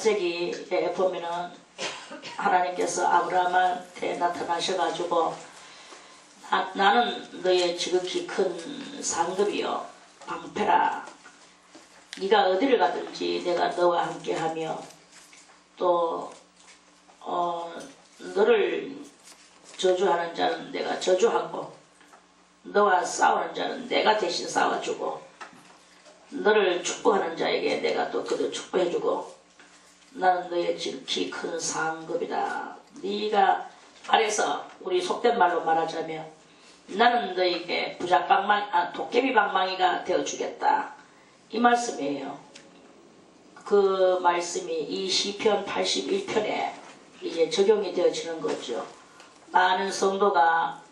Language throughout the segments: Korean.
창세기에 보면은 하나님께서 아브라함한테 나타나셔가지고 나는 너의 지극히 큰 상급이요 방패라. 네가 어디를 가든지 내가 너와 함께하며 또 너를 저주하는 자는 내가 저주하고 너와 싸우는 자는 내가 대신 싸워주고 너를 축복하는 자에게 내가 또 그도 축복해주고 나는 너의 지극히 큰 상급이다. 네가 말해서 우리 속된 말로 말하자면 나는 너에게 도깨비 방망이가 되어주겠다. 이 말씀이에요. 그 말씀이 이 시편 81편에 이제 적용이 되어지는 거죠. 많은 성도가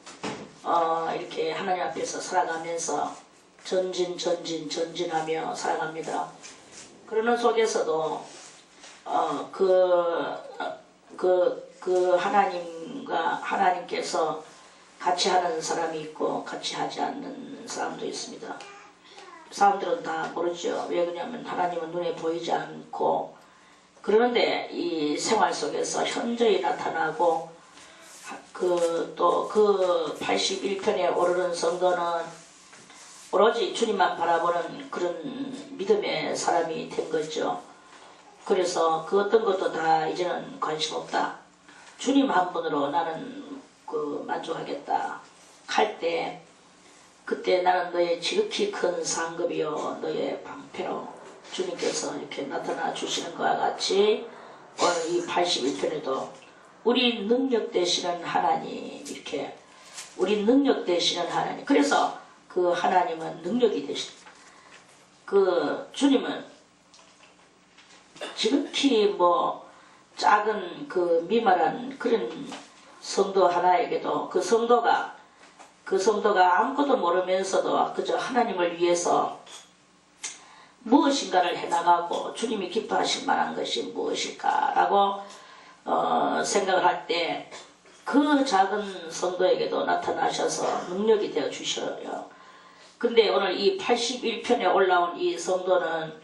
이렇게 하나님 앞에서 살아가면서 전진하며 살아갑니다. 그러는 속에서도 하나님께서 같이 하는 사람이 있고 같이 하지 않는 사람도 있습니다. 사람들은 다 모르죠. 왜 그러냐면 하나님은 눈에 보이지 않고 그러는데 이 생활 속에서 현저히 나타나고 또 그 81편에 오르는 성도는 오로지 주님만 바라보는 그런 믿음의 사람이 된 거죠. 그래서 그 어떤 것도 다 이제는 관심 없다. 주님 한 분으로 나는 만족하겠다 할 때 그때 나는 너의 지극히 큰 상급이요 너의 방패로 주님께서 이렇게 나타나 주시는 것과 같이 오늘 이 81편에도 우리 능력 되시는 하나님 이렇게 우리 능력 되시는 하나님 그래서 그 하나님은 능력이 되신 그 주님은 지극히 작은 그 미말한 그런 성도 하나에게도 그 성도가 아무것도 모르면서도 그저 하나님을 위해서 무엇인가를 해나가고 주님이 기뻐하실 만한 것이 무엇일까라고 생각을 할 때 그 작은 성도에게도 나타나셔서 능력이 되어 주셔요. 근데 오늘 이 81편에 올라온 이 성도는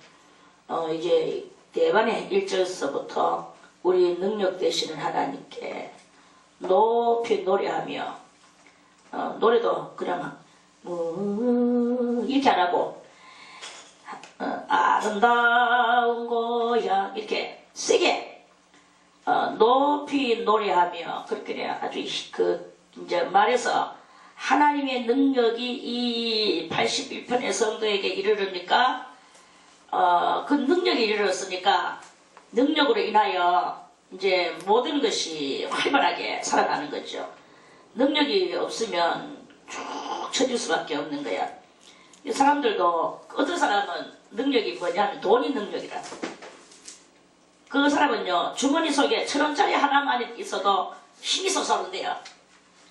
이제 대반의 1절서부터 우리 능력 되시는 하나님께 높이 노래하며 노래도 그냥 이렇게 안 하고 아름다운 거야 이렇게 세게 높이 노래하며 그렇게 아주 이제 말해서 하나님의 능력이 이 81편의 성도에게 이르르니까 그 능력이 이르렀으니까 능력으로 인하여 이제 모든 것이 활발하게 살아가는 거죠. 능력이 없으면 쭉 쳐질 수밖에 없는 거야. 사람들도 어떤 사람은 능력이 뭐냐면 돈이 능력이라. 그 사람은요 주머니 속에 1,000원짜리 하나만 있어도 힘이 솟아오른대요.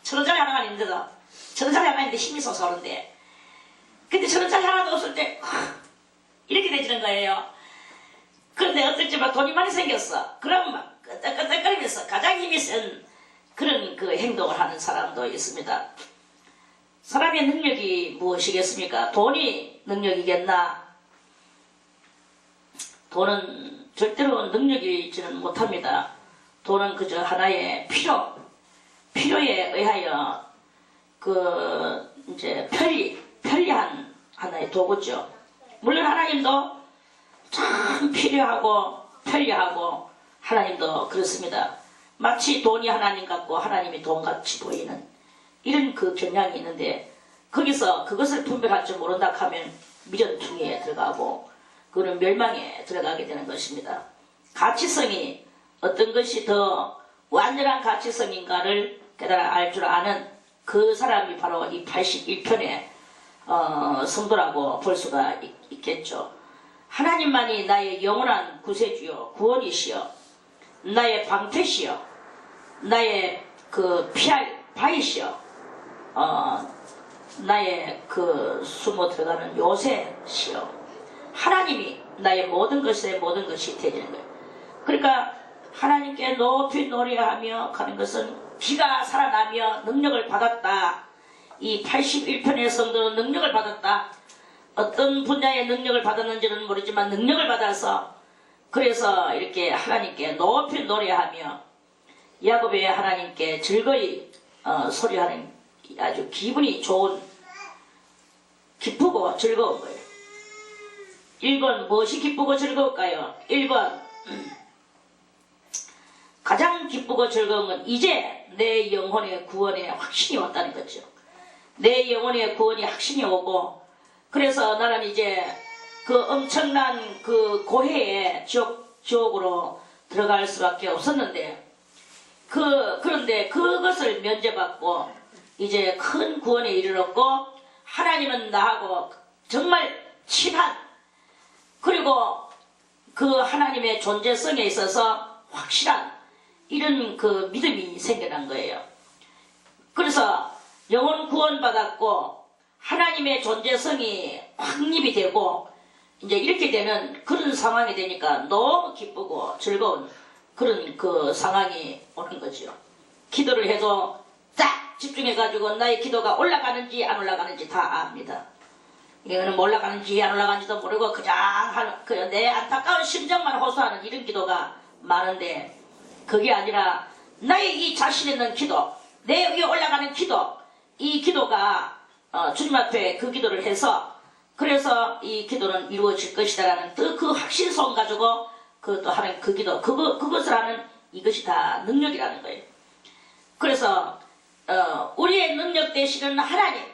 1,000원짜리 하나만 있는데도 1,000원짜리 하나 있는데 힘이 솟아오른대. 근데 1,000원짜리 하나도 없을 때 이렇게 되지는 거예요. 그런데 어떨 때 막 돈이 많이 생겼어. 그럼 막 끄덕끄덕거리면서 가장 힘이 센 그런 그 행동을 하는 사람도 있습니다. 사람의 능력이 무엇이겠습니까? 돈이 능력이겠나? 돈은 절대로 능력이지는 못합니다. 돈은 그저 하나의 필요에 의하여 이제 편리한 하나의 도구죠. 물론 하나님도 참 필요하고 편리하고 하나님도 그렇습니다. 마치 돈이 하나님 같고 하나님이 돈같이 보이는 이런 그 경향이 있는데 거기서 그것을 분별할 줄 모른다 하면 미련퉁이에 들어가고 그는 멸망에 들어가게 되는 것입니다. 가치성이 어떤 것이 더 완전한 가치성인가를 깨달아 알 줄 아는 그 사람이 바로 이 81편의 성도라고 볼 수가 있겠죠. 하나님만이 나의 영원한 구세주요 구원이시여 나의 방패시여 나의 그 피할 바위시여 나의 그 숨어 들어가는 요새시여 하나님이 나의 모든 것이 되는 거예요. 그러니까 하나님께 높이 노래하며 가는 것은 기가 살아나며 능력을 받았다. 이 81편의 성도는 능력을 받았다. 어떤 분야의 능력을 받았는지는 모르지만 능력을 받아서 그래서 이렇게 하나님께 높이 노래하며 야곱의 하나님께 즐거이 소리하는 아주 기분이 좋은, 기쁘고 즐거운 거예요. 1번 무엇이 기쁘고 즐거울까요? 1번 가장 기쁘고 즐거운 건 이제 내 영혼의 구원에 확신이 왔다는 거죠. 내 영혼의 구원이 확신이 오고, 그래서 나는 이제 그 엄청난 그 고해의 지옥으로 들어갈 수밖에 없었는데, 그런데 그것을 면제받고 이제 큰 구원에 이르렀고, 하나님은 나하고 정말 친한, 그리고 그 하나님의 존재성에 있어서 확실한 이런 그 믿음이 생겨난 거예요. 그래서 영혼 구원받았고 하나님의 존재성이 확립이 되고 이제 이렇게 되는 그런 상황이 되니까 너무 기쁘고 즐거운 그런 그 상황이 오는 거죠. 기도를 해도 딱 집중해가지고 나의 기도가 올라가는지 안 올라가는지 다 압니다. 이거는 올라가는지 안 올라가는지도 모르고 그냥 내 안타까운 심정만 호소하는 이런 기도가 많은데, 그게 아니라 나의 이 자신 있는 기도, 내 위에 올라가는 기도, 이 기도가 주님 앞에 그 기도를 해서, 그래서 이 기도는 이루어질 것이다라는 그 확신성 가지고 또 하는 그 기도, 그것을 하는 이것이 다 능력이라는 거예요. 그래서 우리의 능력 되시는 하나님,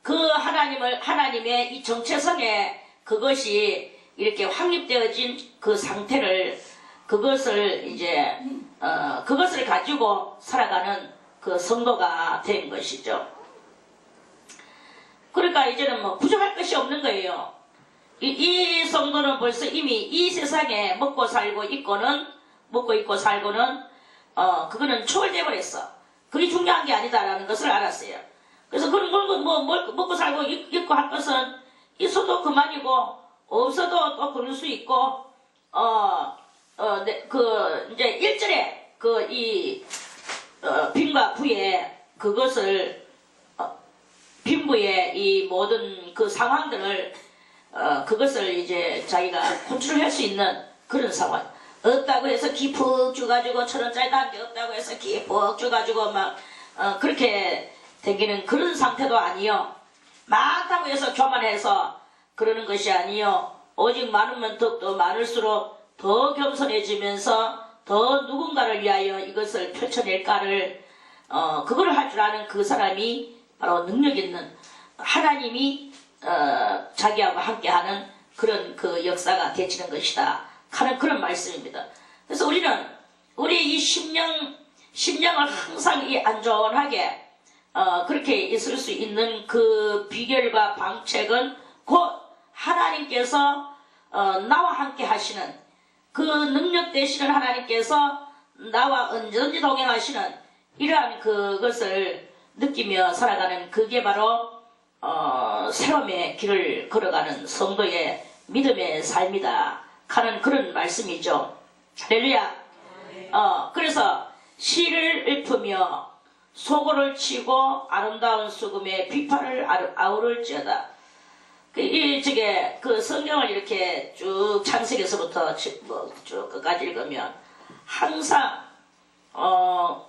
그 하나님의 이 정체성에 그것이 이렇게 확립되어진 그 상태를, 그것을 이제 그것을 가지고 살아가는 그 성도가 된 것이죠. 그러니까 이제는 뭐 부족할 것이 없는 거예요. 이 성도는 벌써 이미 이 세상에 먹고 있고 살고는 그거는 초월돼 버렸어. 그게 중요한 게 아니다라는 것을 알았어요. 그래서 그런 먹고 살고 있고 할 것은 있어도 그만이고 없어도 또 그럴 수 있고 이제 1절에 빈과 부에 그것을 빈부의 이 모든 그 상황들을 그것을 이제 자기가 컨트롤할 수 있는 그런 상황. 없다고 해서 기푹 줘가지고 1,000원짜리 단계 없다고 해서 기푹 줘가지고 막 그렇게 되기는 그런 상태도 아니요. 많다고 해서 교만해서 그러는 것이 아니요. 오직 많으면 더욱더 많을수록 더 겸손해지면서 더 누군가를 위하여 이것을 펼쳐낼까를 그걸 할 줄 아는 그 사람이 바로 능력 있는 하나님이 자기하고 함께하는 그런 그 역사가 되치는 것이다 하는 그런 말씀입니다. 그래서 우리는 우리의 이 심령을 항상 이 안전하게 그렇게 있을 수 있는 그 비결과 방책은 곧 하나님께서 나와 함께 하시는 그 능력 되시는 하나님께서 나와 언제든지 동행하시는 이러한 그것을 느끼며 살아가는, 그게 바로 새로움의 길을 걸어가는 성도의 믿음의 삶이다 하는 그런 말씀이죠. 할렐루야. 그래서 시를 읊으며 소고를 치고 아름다운 수금에 비파를 아우를지어다. 그 성경을 이렇게 쭉 창세기에서부터 쭉 끝까지 읽으면 항상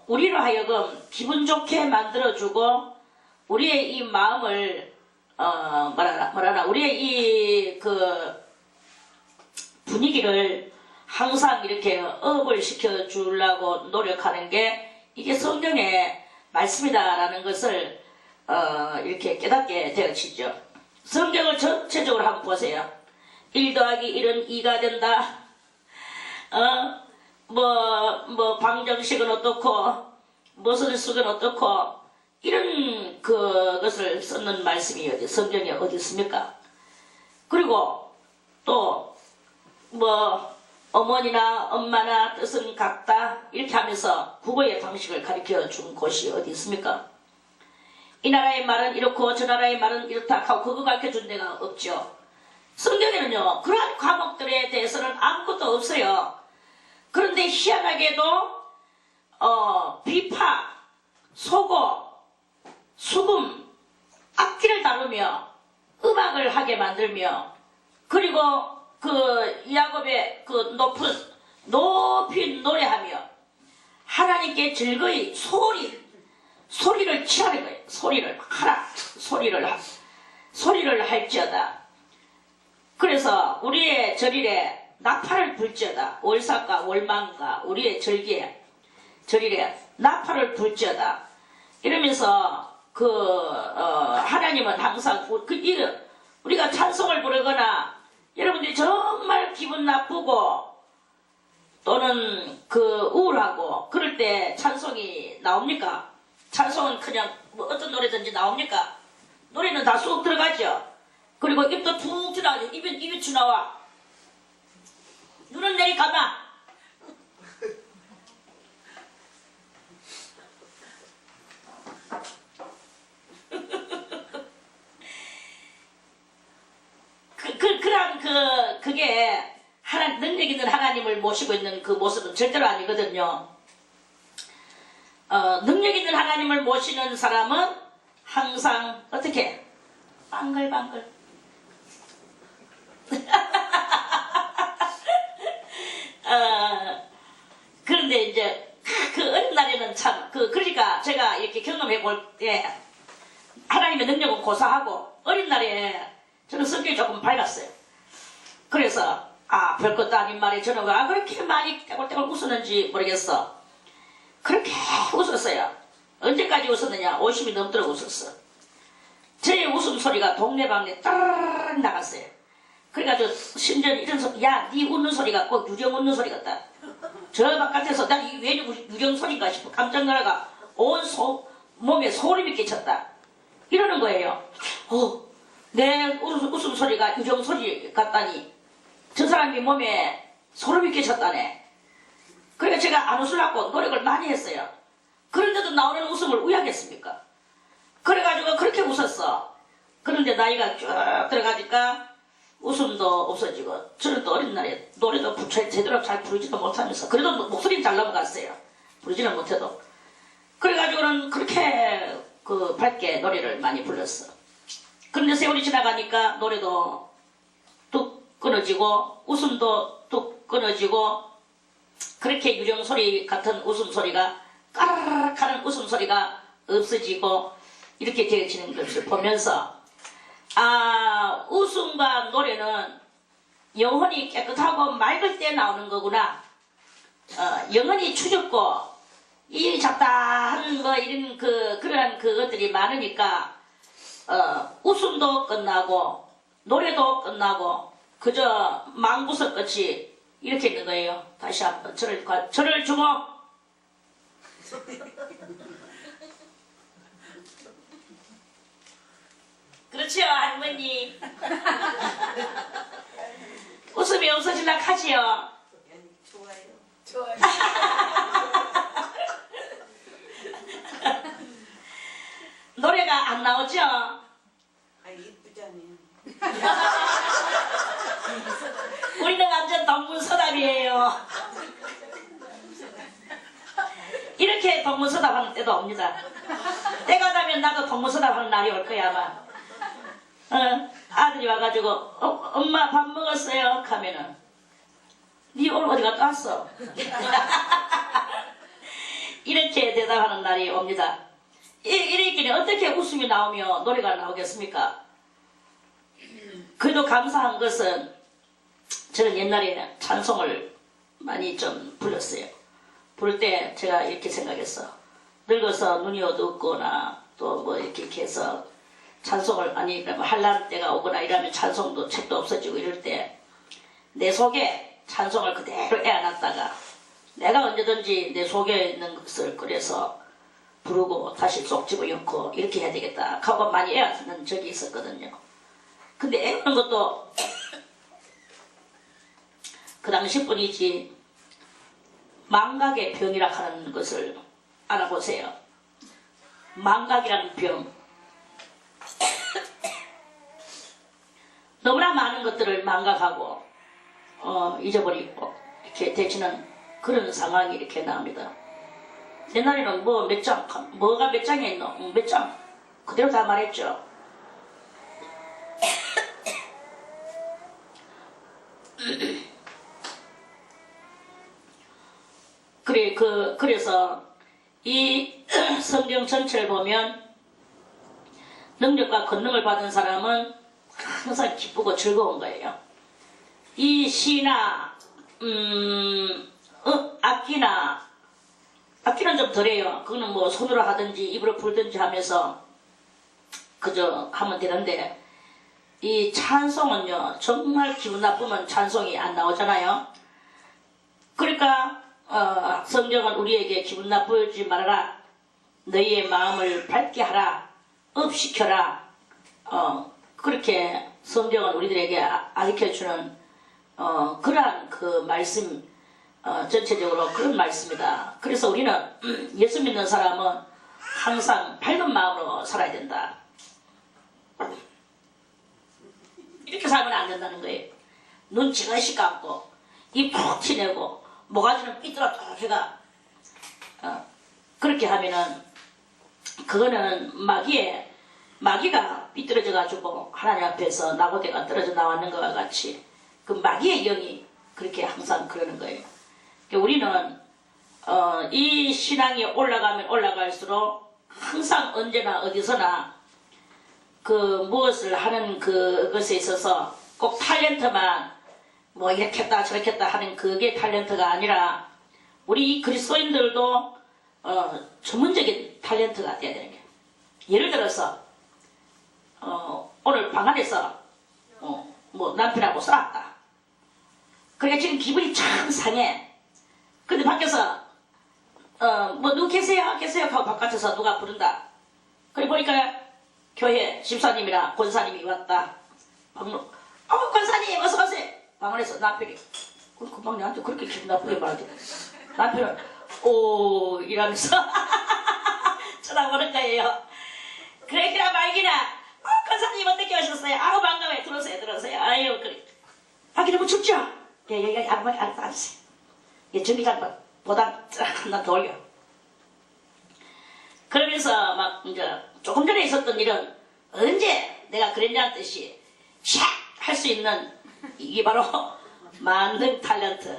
우리로 하여금 기분 좋게 만들어주고 우리의 이 마음을 우리의 이 그 분위기를 항상 이렇게 업을 시켜 주려고 노력하는 게 이게 성경의 말씀이다라는 것을 이렇게 깨닫게 되어지죠. 성경을 전체적으로 한번 보세요. 1 더하기 1은 2가 된다. 방정식은 어떻고, 무슨 숙은 어떻고, 이런 그것을 쓰는 말씀이 성경에 어디 있습니까? 그리고 또, 어머니나 엄마나 뜻은 같다. 이렇게 하면서 국어의 방식을 가르쳐 준 곳이 어디 있습니까? 이 나라의 말은 이렇고 저 나라의 말은 이렇다 하고 그거 가르쳐준 데가 없죠. 성경에는요 그러한 과목들에 대해서는 아무것도 없어요. 그런데 희한하게도 비파, 소고, 수금, 악기를 다루며 음악을 하게 만들며 그리고 그 야곱의 그 높이 노래하며 하나님께 즐거이 소리를 치라는 거예요. 소리를 할지어다. 그래서 우리의 절일에 나팔을 불지어다. 월삭과 월망과 우리의 절일에 나팔을 불지어다. 이러면서 하나님은 항상 우리가 찬송을 부르거나 여러분들이 정말 기분 나쁘고 또는 우울하고 그럴 때 찬송이 나옵니까? 찬송은 그냥 어떤 노래든지 나옵니까? 노래는 다 쑥 들어가죠. 그리고 입도 툭 지나가죠. 입이 튀나와. 눈은 내리 감아. 그게 능력 있는 하나님을 모시고 있는 그 모습은 절대로 아니거든요. 능력 있는 하나님을 모시는 사람은 항상 어떻게? 방글방글. 그런데 이제 그 어린 날에는 참 그러니까 제가 이렇게 경험해 볼 때 하나님의 능력은 고사하고 어린 날에 저는 성격이 조금 밝았어요. 그래서 별것도 아닌 말에 저는 왜 그렇게 많이 떼굴떼굴 웃었는지 모르겠어. 그렇게 웃었어요. 언제까지 웃었느냐? 50이 넘도록 웃었어. 저의 웃음소리가 동네방네 따르르 나갔어요. 그래가지고 심지어 이런 소리, 야, 네 웃는 소리가 꼭 유령 웃는 소리 같다. 저 바깥에서 난 이게 왜 유령 소리인가 싶어 깜짝 놀라가 온 몸에 소름이 끼쳤다. 이러는 거예요. 내 웃음소리가 유령 소리 같다니 저 사람이 몸에 소름이 끼쳤다네. 그러니까 제가 안 웃으려고 노력을 많이 했어요. 그런데도 나오는 웃음을 우야겠습니까? 그래가지고 그렇게 웃었어. 그런데 나이가 쭉 들어가니까 웃음도 없어지고 저는 또 어린 날에 노래도 제대로 잘 부르지도 못하면서 그래도 목소리는 잘 넘어갔어요. 부르지는 못해도. 그래가지고는 그렇게 밝게 노래를 많이 불렀어. 그런데 세월이 지나가니까 노래도 뚝 끊어지고 웃음도 뚝 끊어지고 그렇게 유령소리 같은 웃음소리가 까르르륵 하는 웃음소리가 없어지고 이렇게 되어지는 것을 보면서 웃음과 노래는 영혼이 깨끗하고 맑을 때 나오는 거구나. 영혼이 추접고 이 잡다한 이런 그러한 그것들이 많으니까 웃음도 끝나고 노래도 끝나고 그저 망부석 끝이 이렇게 있는 거예요. 다시 한번 저를 주목. 그렇지요, 할머니. 웃음이 없어지려 하지요. 좋아요. 노래가 안 나오죠? 이쁘잖아요. 우리는 완전 동문서답이에요. 이렇게 동문서답하는 때도 옵니다. 때가 되면 나도 동문서답하는 날이 올 거야 아마. 아들이 와가지고 엄마 밥 먹었어요? 하면은 니 오늘 어디 갔다 왔어? 이렇게 대답하는 날이 옵니다. 이렇게 어떻게 웃음이 나오며 노래가 나오겠습니까? 그래도 감사한 것은 저는 옛날에 찬송을 많이 좀 불렀어요. 부를 때 제가 이렇게 생각했어. 늙어서 눈이 어둡거나 또 뭐 이렇게 해서 찬송을 하려는 때가 오거나 이러면 찬송도 책도 없어지고 이럴 때 내 속에 찬송을 그대로 애안았다가 내가 언제든지 내 속에 있는 것을 그래서 부르고 다시 쏙 집어넣고 이렇게 해야 되겠다 하고 많이 애안는 적이 있었거든요. 근데 애우는 것도 그 당시뿐이지 망각의 병이라 하는 것을 알아보세요. 망각이라는 병. 너무나 많은 것들을 망각하고 잊어버리고 이렇게 되지는 그런 상황이 이렇게 나옵니다. 옛날에는 뭐가 몇 장에 있노? 몇 장? 그대로 다 말했죠. 그래서 이 성경 전체를 보면 능력과 권능을 받은 사람은 항상 기쁘고 즐거운 거예요. 이 시나 악기는 좀 덜해요. 그거는 뭐 손으로 하든지 입으로 불든지 하면서 그저 하면 되는데, 이 찬송은요 정말 기분 나쁘면 찬송이 안 나오잖아요. 그러니까 성경은 우리에게 기분 나쁘지 말아라, 너희의 마음을 밝게 하라, 업시켜라, 그렇게 성경은 우리들에게 가르쳐주는 그러한 그 말씀, 전체적으로 그런 말씀이다. 그래서 우리는 예수 믿는 사람은 항상 밝은 마음으로 살아야 된다. 이렇게 살면 안 된다는 거예요. 눈 지그시 감고 입 푹 티내고 모가지는 삐뚤어져 해가 그렇게 하면은 그거는 마귀가 삐뚤어져 가지고 하나님 앞에서 나고대가 떨어져 나왔는 것과 같이 그 마귀의 영이 그렇게 항상 그러는 거예요. 그러니까 우리는 이 신앙이 올라가면 올라갈수록 항상 언제나 어디서나 그 무엇을 하는 그것에 있어서 꼭 탤런트만 뭐 이렇게 했다 저렇게 했다 하는 그게 탤런트가 아니라 우리 그리스도인들도 전문적인 탤런트가 돼야 되는 거예요. 예를 들어서 오늘 방 안에서 뭐 남편하고 싸웠다. 그러니까 지금 기분이 참 상해. 근데 밖에서 뭐 누구 계세요 하고 바깥에서 누가 부른다. 그래 보니까 교회 집사님이나 권사님이 왔다. 권사님 어서 오세요. 방 안에서 남편이 금방 나한테 그렇게 기분 나쁘게 말하더라. 남편은 오 이러면서 쳐다보는 거예요. 그래 말기나 권사님 어떻게 오셨어요? 아우 반가워요. 들어오세요. 아유 그래. 밖에 너무 춥죠? 예, 여기 앉으세요. 예, 전기장 보다 하나 더 올려. 그러면서 막 이제 조금 전에 있었던 일은 언제 내가 그랬냐는 뜻이 샥 할 수 있는 이게 바로 만능 탤런트.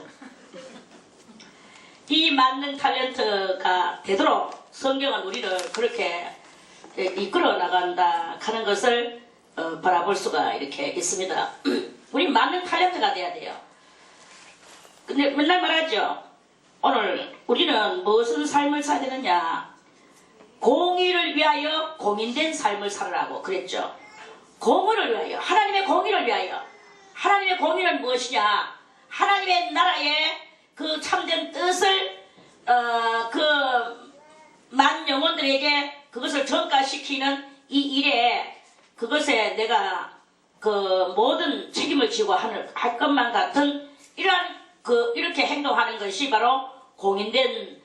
이 만능 탤런트가 되도록 성경은 우리를 그렇게 이끌어 나간다 하는 것을 바라볼 수가 이렇게 있습니다. 우리 만능 탤런트가 돼야 돼요. 근데 맨날 말하죠. 오늘 우리는 무슨 삶을 살아야 되느냐. 공의를 위하여 공인된 삶을 살으라고 그랬죠. 공의를 위하여, 하나님의 공의를 위하여. 하나님의 공의는 무엇이냐? 하나님의 나라의 그 참된 뜻을 그 만 영혼들에게 그것을 전가시키는 이 일에 그것에 내가 그 모든 책임을 지고 할 것만 같은 이렇게 행동하는 것이 바로 공인된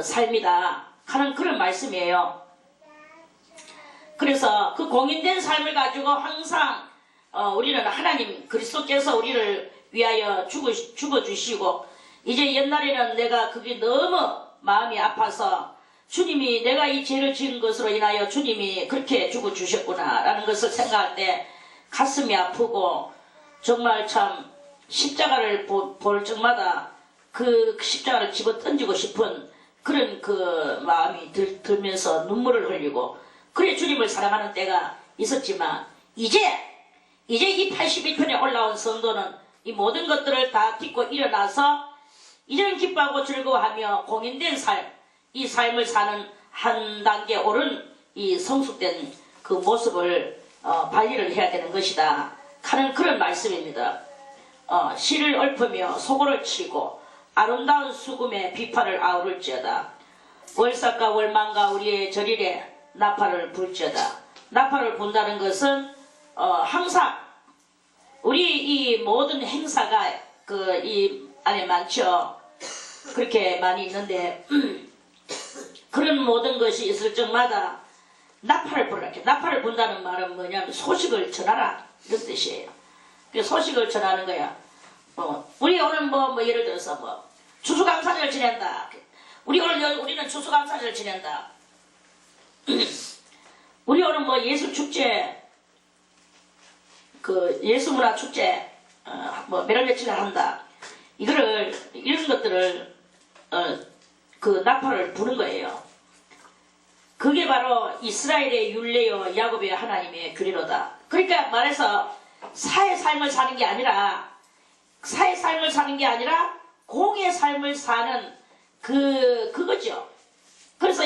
삶이다 하는 그런 말씀이에요. 그래서 그 공인된 삶을 가지고 항상 우리는 하나님 그리스도께서 우리를 위하여 죽어주시고, 이제 옛날에는 내가 그게 너무 마음이 아파서 주님이 내가 이 죄를 지은 것으로 인하여 주님이 그렇게 죽어주셨구나 라는 것을 생각할 때 가슴이 아프고 정말 참 십자가를 볼 적마다 그 십자가를 집어 던지고 싶은 그런 그 마음이 들면서 눈물을 흘리고, 그래 주님을 사랑하는 때가 있었지만 이제 이 81편에 올라온 성도는 이 모든 것들을 다 딛고 일어나서 이제는 기뻐하고 즐거워하며 공인된 삶, 이 삶을 사는 한 단계 오른 이 성숙된 그 모습을 발휘를 해야 되는 것이다 하는 그런 말씀입니다. 씨를 읊으며 소고를 치고 아름다운 수금에 비파를 아우를지어다. 월삭과 월망과 우리의 절일에 나팔을 불지어다. 나팔을 분다는 것은 항상 우리 이 모든 행사가 그 이 안에 많죠. 그렇게 많이 있는데 그런 모든 것이 있을 적마다 나팔을 불라. 나팔을 분다는 말은 뭐냐면 소식을 전하라 이런 뜻이에요. 그 소식을 전하는 거야. 우리 오늘 뭐 예를 들어서 뭐 추수감사절을 지낸다. 우리는 추수감사절을 지낸다. 우리 오늘 뭐 예수축제, 그 예수문화축제 뭐 몇 월 며칠 한다. 이런 것들을 그 나팔을 부는 거예요. 그게 바로 이스라엘의 율례요 야곱의 하나님의 규례로다. 그러니까 말해서 사의 삶을 사는 게 아니라 공의 삶을 사는 그거죠. 그래서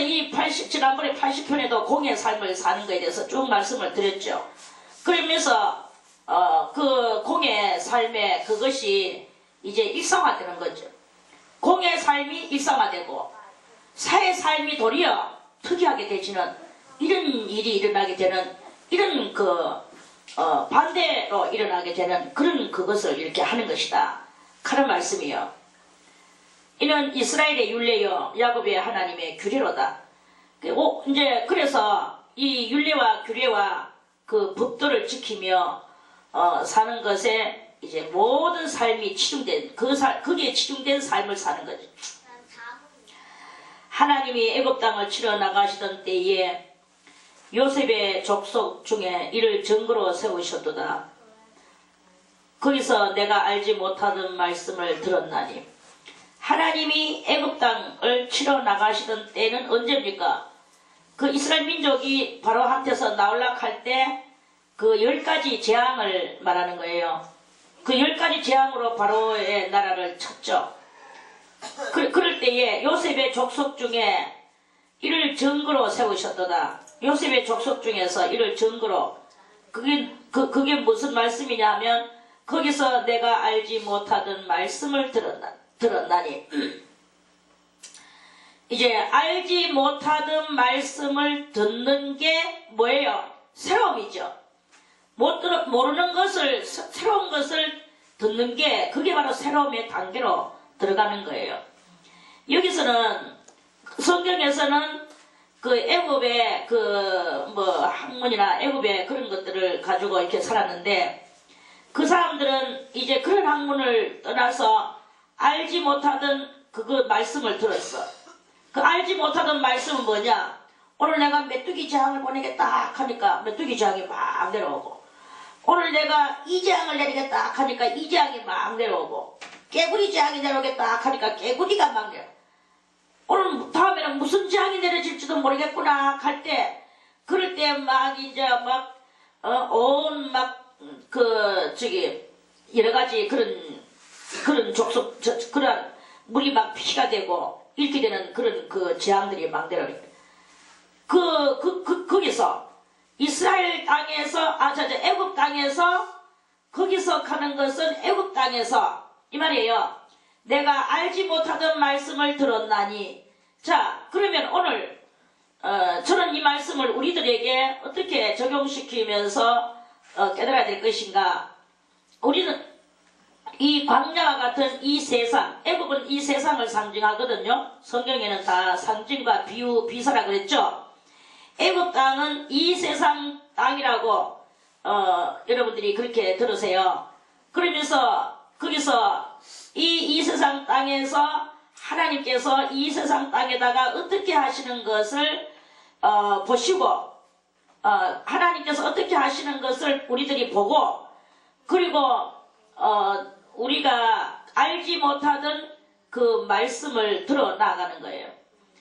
지난번에 80편에도 공의 삶을 사는 거에 대해서 쭉 말씀을 드렸죠. 그러면서 그 공의 삶의 그것이 이제 일상화되는 거죠. 공의 삶이 일상화되고 사의 삶이 도리어 특이하게 되지는 이런 일이 일어나게 되는 이런 반대로 일어나게 되는 그런 그것을 이렇게 하는 것이다. 그런 말씀이요. 이는 이스라엘의 율례요 야곱의 하나님의 규례로다. 그래서 이 율례와 규례와 그 법도를 지키며 사는 것에 이제 모든 삶이 치중된 거기에 치중된 삶을 사는 거죠. 하나님이 애굽 땅을 치러 나가시던 때에 요셉의 족속 중에 이를 증거로 세우셨도다. 거기서 내가 알지 못하던 말씀을 들었나니. 하나님이 애굽 땅을 치러 나가시던 때는 언제입니까? 그 이스라엘 민족이 바로한테서 나오려고 할 때 그 10가지 재앙을 말하는 거예요. 그 10가지 재앙으로 바로의 나라를 쳤죠. 그럴 때에 요셉의 족속 중에 이를 증거로 세우셨도다. 요셉의 족속 중에서 이를 증거로 그게 무슨 말씀이냐 하면 거기서 내가 알지 못하던 말씀을 들었나니 이제 알지 못하던 말씀을 듣는 게 뭐예요? 새로움이죠. 모르는 것을 새로운 것을 듣는 게 그게 바로 새로움의 단계로 들어가는 거예요. 여기서는 성경에서는 그 애굽의 학문이나 애굽의 그런 것들을 가지고 이렇게 살았는데 그 사람들은 이제 그런 학문을 떠나서 알지 못하던 그 말씀을 들었어. 그 알지 못하던 말씀은 뭐냐? 오늘 내가 메뚜기 재앙을 보내겠다 하니까 메뚜기 재앙이 막 내려오고, 오늘 내가 이 재앙을 내리겠다 하니까 이 재앙이 막 내려오고, 개구리 재앙이 내려오겠다 하니까 개구리가 막 내려. 오늘 다음에는 무슨 재앙이 내려질지도 모르겠구나 할 때, 그럴 때 막 이제 여러 가지 그런 족속, 그런 물이 막 피가 되고 이렇게 되는 그런 그 재앙들이 막 내려오니까. 거기서 이스라엘 땅에서, 애굽 땅에서, 거기서 가는 것은 애굽 땅에서, 이 말이에요. 내가 알지 못하던 말씀을 들었나니. 자, 그러면 오늘, 저는 이 말씀을 우리들에게 어떻게 적용시키면서 깨달아야 될 것인가. 우리는 이 광야와 같은 이 세상, 애굽은 이 세상을 상징하거든요. 성경에는 다 상징과 비유, 비사라 그랬죠. 애굽 땅은 이 세상 땅이라고 여러분들이 그렇게 들으세요. 그러면서 거기서 이 세상 땅에서 하나님께서 이 세상 땅에다가 어떻게 하시는 것을 보시고 하나님께서 어떻게 하시는 것을 우리들이 보고, 그리고 우리가 알지 못하던 그 말씀을 들어 나가는 거예요.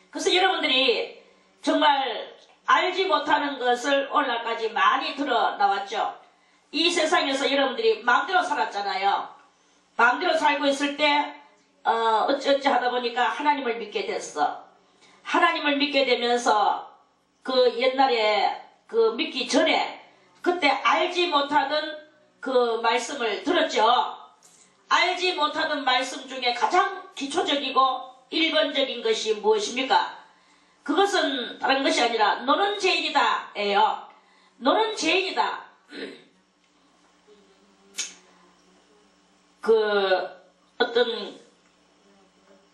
그래서 여러분들이 정말 알지 못하는 것을 오늘날까지 많이 들어 나왔죠. 이 세상에서 여러분들이 마음대로 살았잖아요. 마음대로 살고 있을 때 어찌어찌 하다 보니까 하나님을 믿게 됐어. 하나님을 믿게 되면서 그 옛날에 그 믿기 전에 그때 알지 못하던 그 말씀을 들었죠. 알지 못하던 말씀 중에 가장 기초적이고 1번적인 것이 무엇입니까? 그것은 다른 것이 아니라 너는 죄인이다 예요. 너는 죄인이다.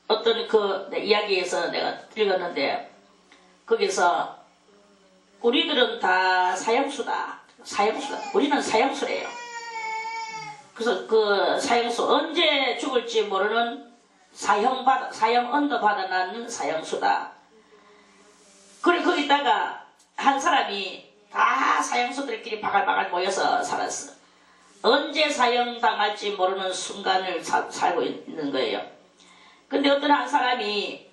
어떤 그 이야기에서 내가 읽었는데, 거기서 우리들은 다 사형수다. 우리는 사형수래요. 그래서 그 사형수, 언제 죽을지 모르는 사형 언도 받아놨는 사형수다. 그래, 거기다가 한 사람이 다 사형수들끼리 바글바글 모여서 살았어. 언제 사형당할지 모르는 순간을 살고 있는 거예요. 근데 어떤 한 사람이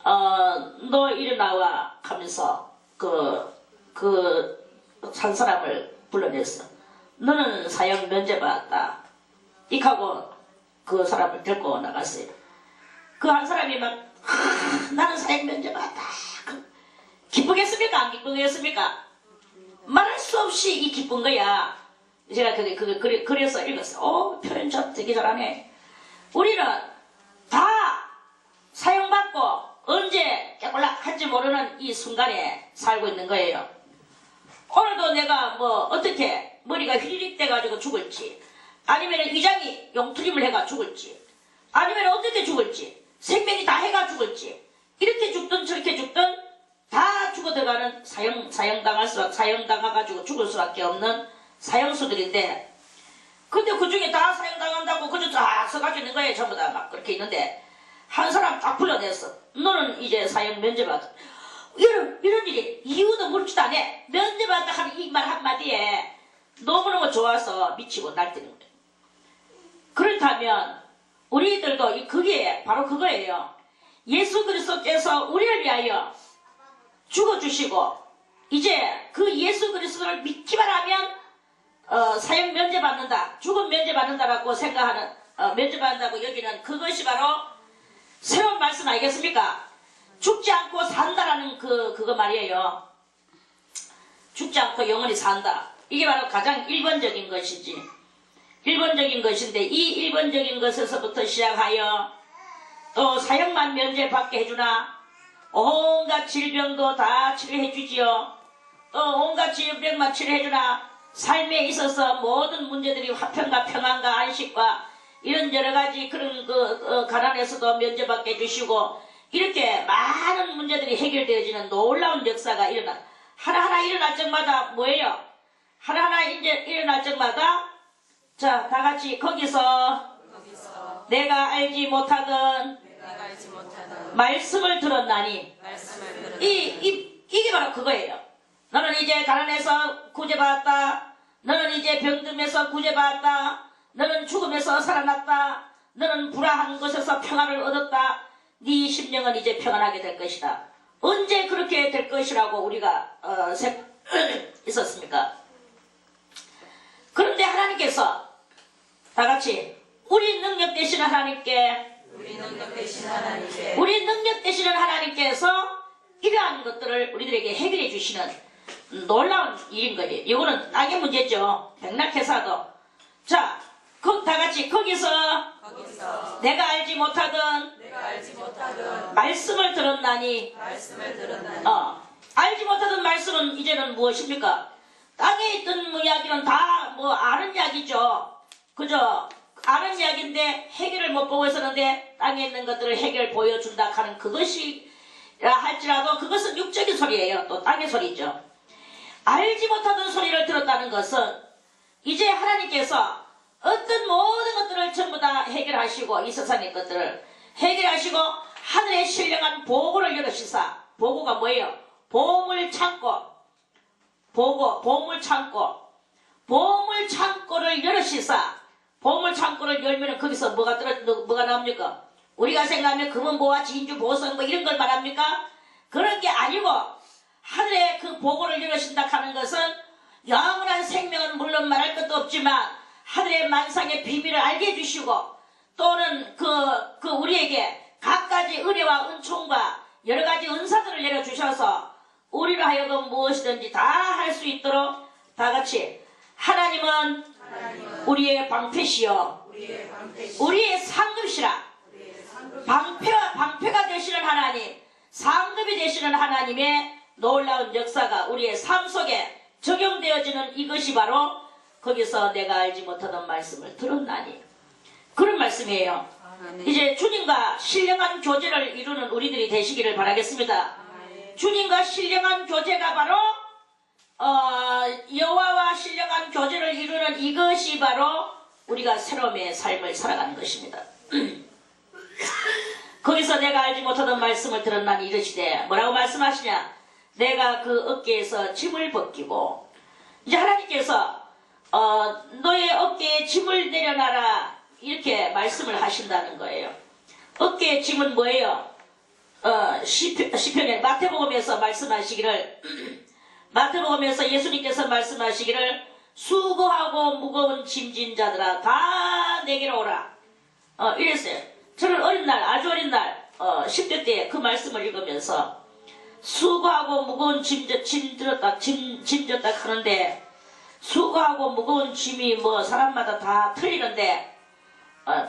너 일어나와 하면서 한 사람을 불러냈어. 너는 사형 면제받았다. 이하고 그 사람을 데리고 나갔어요. 그 한 사람이 막 나는 사형 면제받았다. 기쁘겠습니까? 안 기쁘겠습니까? 말할 수 없이 이 기쁜 거야. 제가 그래서 읽었어요. 표현 참 되게 잘하네. 우리는 다 사형받고 언제 깨꼴락 할지 모르는 이 순간에 살고 있는 거예요. 오늘도 내가 어떻게 머리가 휘릭 돼가지고 죽을지, 아니면 위장이 용투림을 해가 죽을지, 아니면 어떻게 죽을지, 생명이 다 해가 죽을지, 이렇게 죽든 저렇게 죽든 다 죽어 들어가는 사형당해가지고 죽을 수밖에 없는 사형수들인데, 근데 그 중에 다 사형당한다고 그저 쫙 서가지고 있는 거예요. 전부 다 막 그렇게 있는데, 한 사람 딱 불러냈어. 너는 이제 사형 면제받아. 이런 일이 이유도 묻지도 않아. 면제받다 하는 이 말 한마디에 너무너무 좋아서 미치고 날뛰는 거예요. 그렇다면 우리들도 그게 바로 그거예요. 예수 그리스도께서 우리를 위하여 죽어주시고 이제 그 예수 그리스도를 믿기만 하면 사형 면제받는다, 죽음 면제받는다라고 생각하는, 면제받는다고 여기는 그것이 바로 새로운 말씀 아니겠습니까? 죽지 않고 산다라는 그거 말이에요. 죽지 않고 영원히 산다. 이게 바로 가장 일본적인 것이지. 일본적인 것인데, 이 일본적인 것에서부터 시작하여 또 사형만 면제받게 해주나, 온갖 질병도 다 치료해주지요. 또 온갖 질병만 치료해주나, 삶에 있어서 모든 문제들이 화평과 평안과 안식과 이런 여러가지 그런 가난에서도 면제받게 해주시고, 이렇게 많은 문제들이 해결되어지는 놀라운 역사가 하나하나 일어날 적마다 뭐예요? 하나하나 이제 일어날 적마다, 자, 다 같이 거기서 내가 알지 못하던 말씀을 들었나니, 이게 바로 그거예요. 너는 이제 가난에서 구제받았다. 너는 이제 병듦에서 구제받았다. 너는 죽음에서 살아났다. 너는 불안한 것에서 평안을 얻었다. 네 심령은 이제 평안하게 될 것이다. 언제 그렇게 될 것이라고 우리가 있었습니까? 그런데 하나님께서 다 같이 우리 능력 되시는 하나님께, 우리 능력 되시는 하나님께서 이러한 것들을 우리들에게 해결해 주시는 놀라운 일인 거예요. 이거는 땅의 문제죠. 백락회사도. 자, 다 같이 거기서 내가 알지 못하던 말씀을 들었나니. 알지 못하던 말씀은 이제는 무엇입니까? 땅에 있던 이야기는 다 아는 이야기죠. 그죠? 아는 이야기인데 해결을 못 보고 있었는데 땅에 있는 것들을 해결 보여준다 하는 그것이라 할지라도 그것은 육적인 소리예요. 또 땅의 소리죠. 알지 못하던 소리를 들었다는 것은 이제 하나님께서 어떤 모든 것들을 전부 다 해결하시고, 이 세상의 것들을 해결하시고 하늘에 신령한 보고를 열으시사. 보고가 뭐예요? 보물 창고. 보물 창고를 열으시사. 보물 창고를 열면 거기서 뭐가 나옵니까? 우리가 생각하면 금은보화 진주 보석 이런 걸 말합니까? 그런 게 아니고, 하늘에 그 보고를 열으신다 하는 것은 영원한 생명은 물론 말할 것도 없지만 하늘의 만상의 비밀을 알게 해주시고, 또는 우리에게 각가지 은혜와 은총과 여러가지 은사들을 내려주셔서 우리로 하여금 무엇이든지 다 할 수 있도록 다 같이 하나님은 우리의 방패시여 우리의 상급시라. 방패가 되시는 하나님, 상급이 되시는 하나님의 놀라운 역사가 우리의 삶 속에 적용되어지는 이것이 바로 거기서 내가 알지 못하던 말씀을 들었나니, 그런 말씀이에요. 이제 주님과 신령한 교제를 이루는 우리들이 되시기를 바라겠습니다. 주님과 신령한 교제가 바로 여호와와 신령한 교제를 이루는 이것이 바로 우리가 새로움의 삶을 살아가는 것입니다. 거기서 내가 알지 못하던 말씀을 들었나니 이르시되, 뭐라고 말씀하시냐? 내가 그 어깨에서 짐을 벗기고, 이제 하나님께서 너의 어깨에 짐을 내려놔라 이렇게 말씀을 하신다는 거예요. 어깨에 짐은 뭐예요? 시편에 마태복음에서 말씀하시기를 마태복음에서 예수님께서 말씀하시기를 수고하고 무거운 짐진 자들아 다 내게로 오라 이랬어요. 저는 어린 날 아주 어린 날 10대 때 그 말씀을 읽으면서 수고하고 무거운 짐 졌다 하는데 수고하고 무거운 짐이 뭐 사람마다 다 틀리는데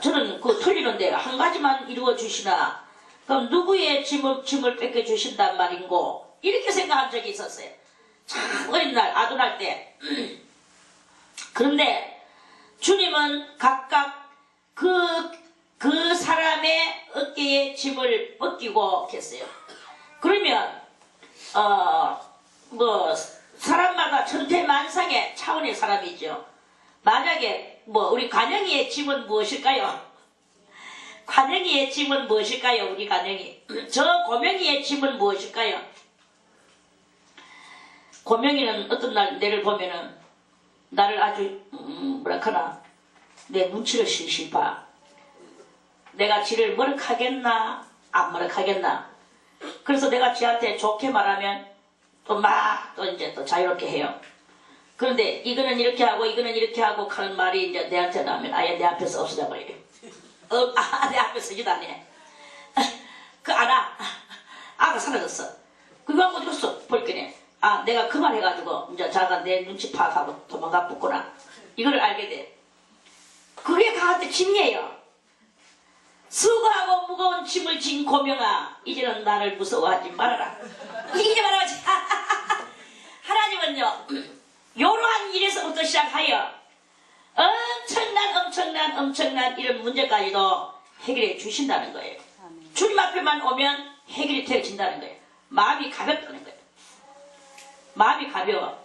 저는 그 틀리는데 한 가지만 이루어 주시나 그럼 누구의 짐을 뺏겨 주신단 말인고 이렇게 생각한 적이 있었어요. 참 어린 날 아둔할 때 그런데 주님은 각각 그 사람의 어깨에 짐을 벗기고 계세요. 그러면 뭐 사람마다 천태만상의 차원의 사람이죠. 만약에 뭐 우리 관영이의 짐은 무엇일까요? 관영이의 짐은 무엇일까요? 우리 관영이 저 고명이의 짐은 무엇일까요? 고명이는 어떤 날 내를 보면은 나를 아주 뭐랄까나 내 눈치를 실실 봐. 내가 지를 머쓱하겠나 안 머쓱하겠나. 그래서 내가 지한테 좋게 말하면 또 이제 또 자유롭게 해요. 그런데 이거는 이렇게 하고 이거는 이렇게 하고 하는 말이 이제 내한테 나오면 아예 내 앞에서 없어져 버려요. 내 앞에서 서지도 않네. 그 아가 사라졌어. 그거 어디 갔어? 볼게네. 내가 그 말 해가지고 이제 자가 내 눈치 파악하고 도망가 붙구나. 이걸 알게 돼. 그게 가한테 짐이에요. 수고하고 무거운 짐을 진 고명아 이제는 나를 무서워하지 말아라. 이게 말하지. 하나님은요 이러한 일에서부터 시작하여 엄청난 이런 문제까지도 해결해 주신다는 거예요. 주님 앞에만 오면 해결이 되어진다는 거예요. 마음이 가볍다는 거예요. 마음이 가벼워.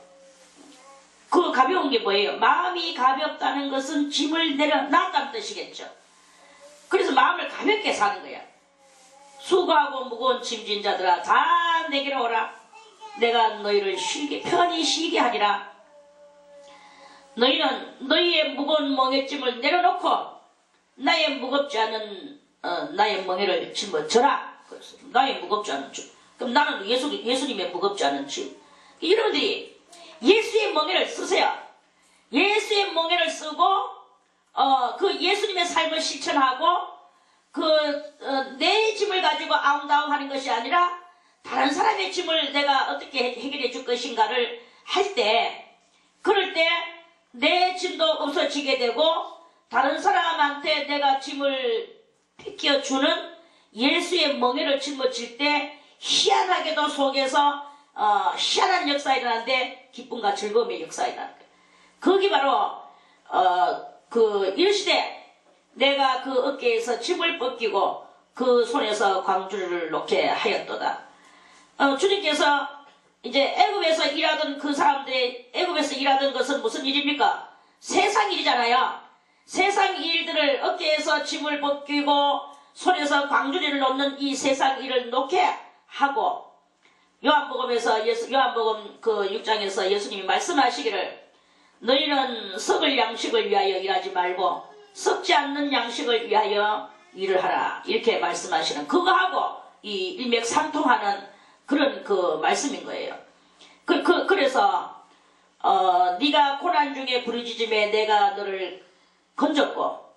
그 가벼운 게 뭐예요? 마음이 가볍다는 것은 짐을 내려놨다는 뜻이겠죠. 그래서 마음을 가볍게 사는 거야. 수고하고 무거운 짐진 자들아 다 내게로 오라. 내가 너희를 편히 쉬게 하리라. 너희는 너희의 무거운 멍에짐을 내려놓고 나의 무겁지 않은 나의 멍에를 짊어져라. 나의 무겁지 않은 짐. 그럼 나는 예수님의 무겁지 않은 짐. 여러분들이 예수의 멍에를 쓰세요. 예수의 멍에를 쓰고 그 예수님의 삶을 실천하고 내 짐을 가지고 아웅다웅하는 것이 아니라 다른 사람의 짐을 내가 어떻게 해결해 줄 것인가를 할 때 그럴 때 내 짐도 없어지게 되고 다른 사람한테 내가 짐을 뺏겨주는 예수의 멍에를 짊어질 때 희한하게도 속에서 희한한 역사가 일어나는데 기쁨과 즐거움의 역사가 일어나는 거예요. 그게 바로 이르시되 내가 그 어깨에서 짐을 벗기고 그 손에서 광주를 놓게 하였도다. 주님께서 이제 애굽에서 일하던 그 사람들의 애굽에서 일하던 것은 무슨 일입니까? 세상 일이잖아요. 세상 일들을 어깨에서 짐을 벗기고 손에서 광주리를 놓는 이 세상 일을 놓게 하고 요한복음 그 6장에서 예수님이 말씀하시기를 너희는 썩을 양식을 위하여 일하지 말고 썩지 않는 양식을 위하여 일을 하라. 이렇게 말씀하시는 그거하고 이 일맥상통하는 그런 그 말씀인 거예요. 그래서 네가 고난 중에 부르짖음에 내가 너를 건졌고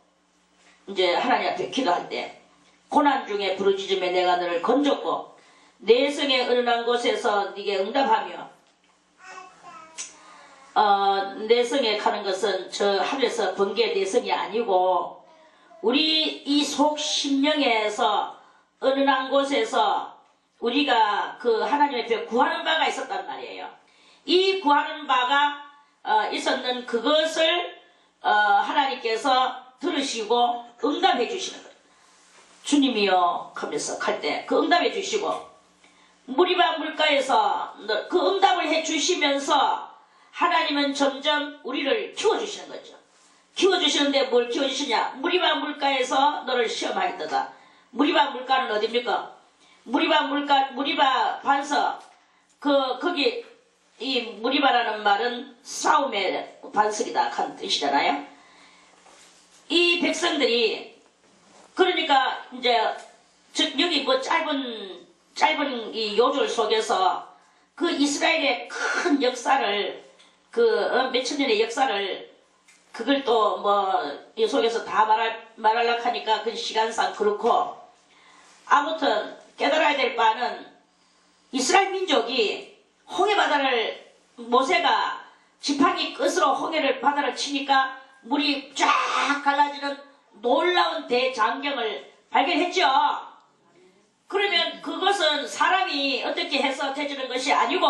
이제 하나님 앞에 기도할 때 고난 중에 부르짖음에 내가 너를 건졌고 내 성에 은은한 곳에서 네게 응답하며 내 성에 가는 것은 저 하늘에서 번개 내성이 아니고 우리 이 속 심령에서 은은한 곳에서 우리가 그 하나님 앞에 구하는 바가 있었단 말이에요. 이 구하는 바가 있었는 그것을 하나님께서 들으시고 응답해 주시는 거예요. 주님이요 하면서 갈 때 그 응답해 주시고 무리바 물가에서 그 응답을 해 주시면서 하나님은 점점 우리를 키워주시는 거죠. 키워주시는데 뭘 키워주시냐? 무리바 물가에서 너를 시험하였도다. 무리바 물가는 어디입니까? 무리바 반석 거기 이 무리바라는 말은 싸움의 반석이다 한 뜻이잖아요. 이 백성들이 그러니까 이제 즉 여기 뭐 짧은 이 요절 속에서 그 이스라엘의 큰 역사를 몇천 년의 역사를 그걸 또 뭐 이 속에서 다 말하려고 하니까 그 시간상 그렇고 아무튼 깨달아야 될 바는 이스라엘 민족이 홍해 바다를 모세가 지팡이 끝으로 홍해를 바다를 치니까 물이 쫙 갈라지는 놀라운 대장경을 발견했죠. 그러면 그것은 사람이 어떻게 해서 되지는 것이 아니고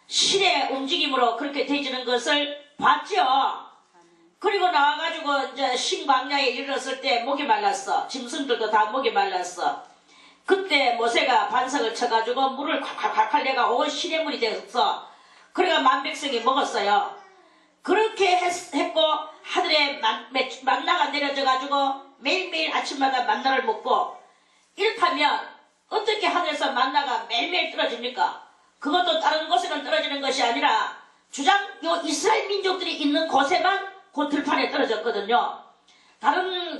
신의 움직임으로 그렇게 되지는 것을 봤죠. 그리고 나와가지고 이제 신광야에 이르렀을 때 목이 말랐어. 짐승들도 다 목이 말랐어. 그때 모세가 반석을 쳐가지고 물을 콸콸콸콸 내가 온 신의 물이 되었어. 그래가 만백성이 먹었어요. 그렇게 했고 하늘에 만나가 내려져가지고 매일매일 아침마다 만나를 먹고 이렇다면 어떻게 하늘에서 만나가 매일매일 떨어집니까? 그것도 다른 곳에는 떨어지는 것이 아니라 요 이스라엘 민족들이 있는 곳에만 그 들판에 떨어졌거든요. 다른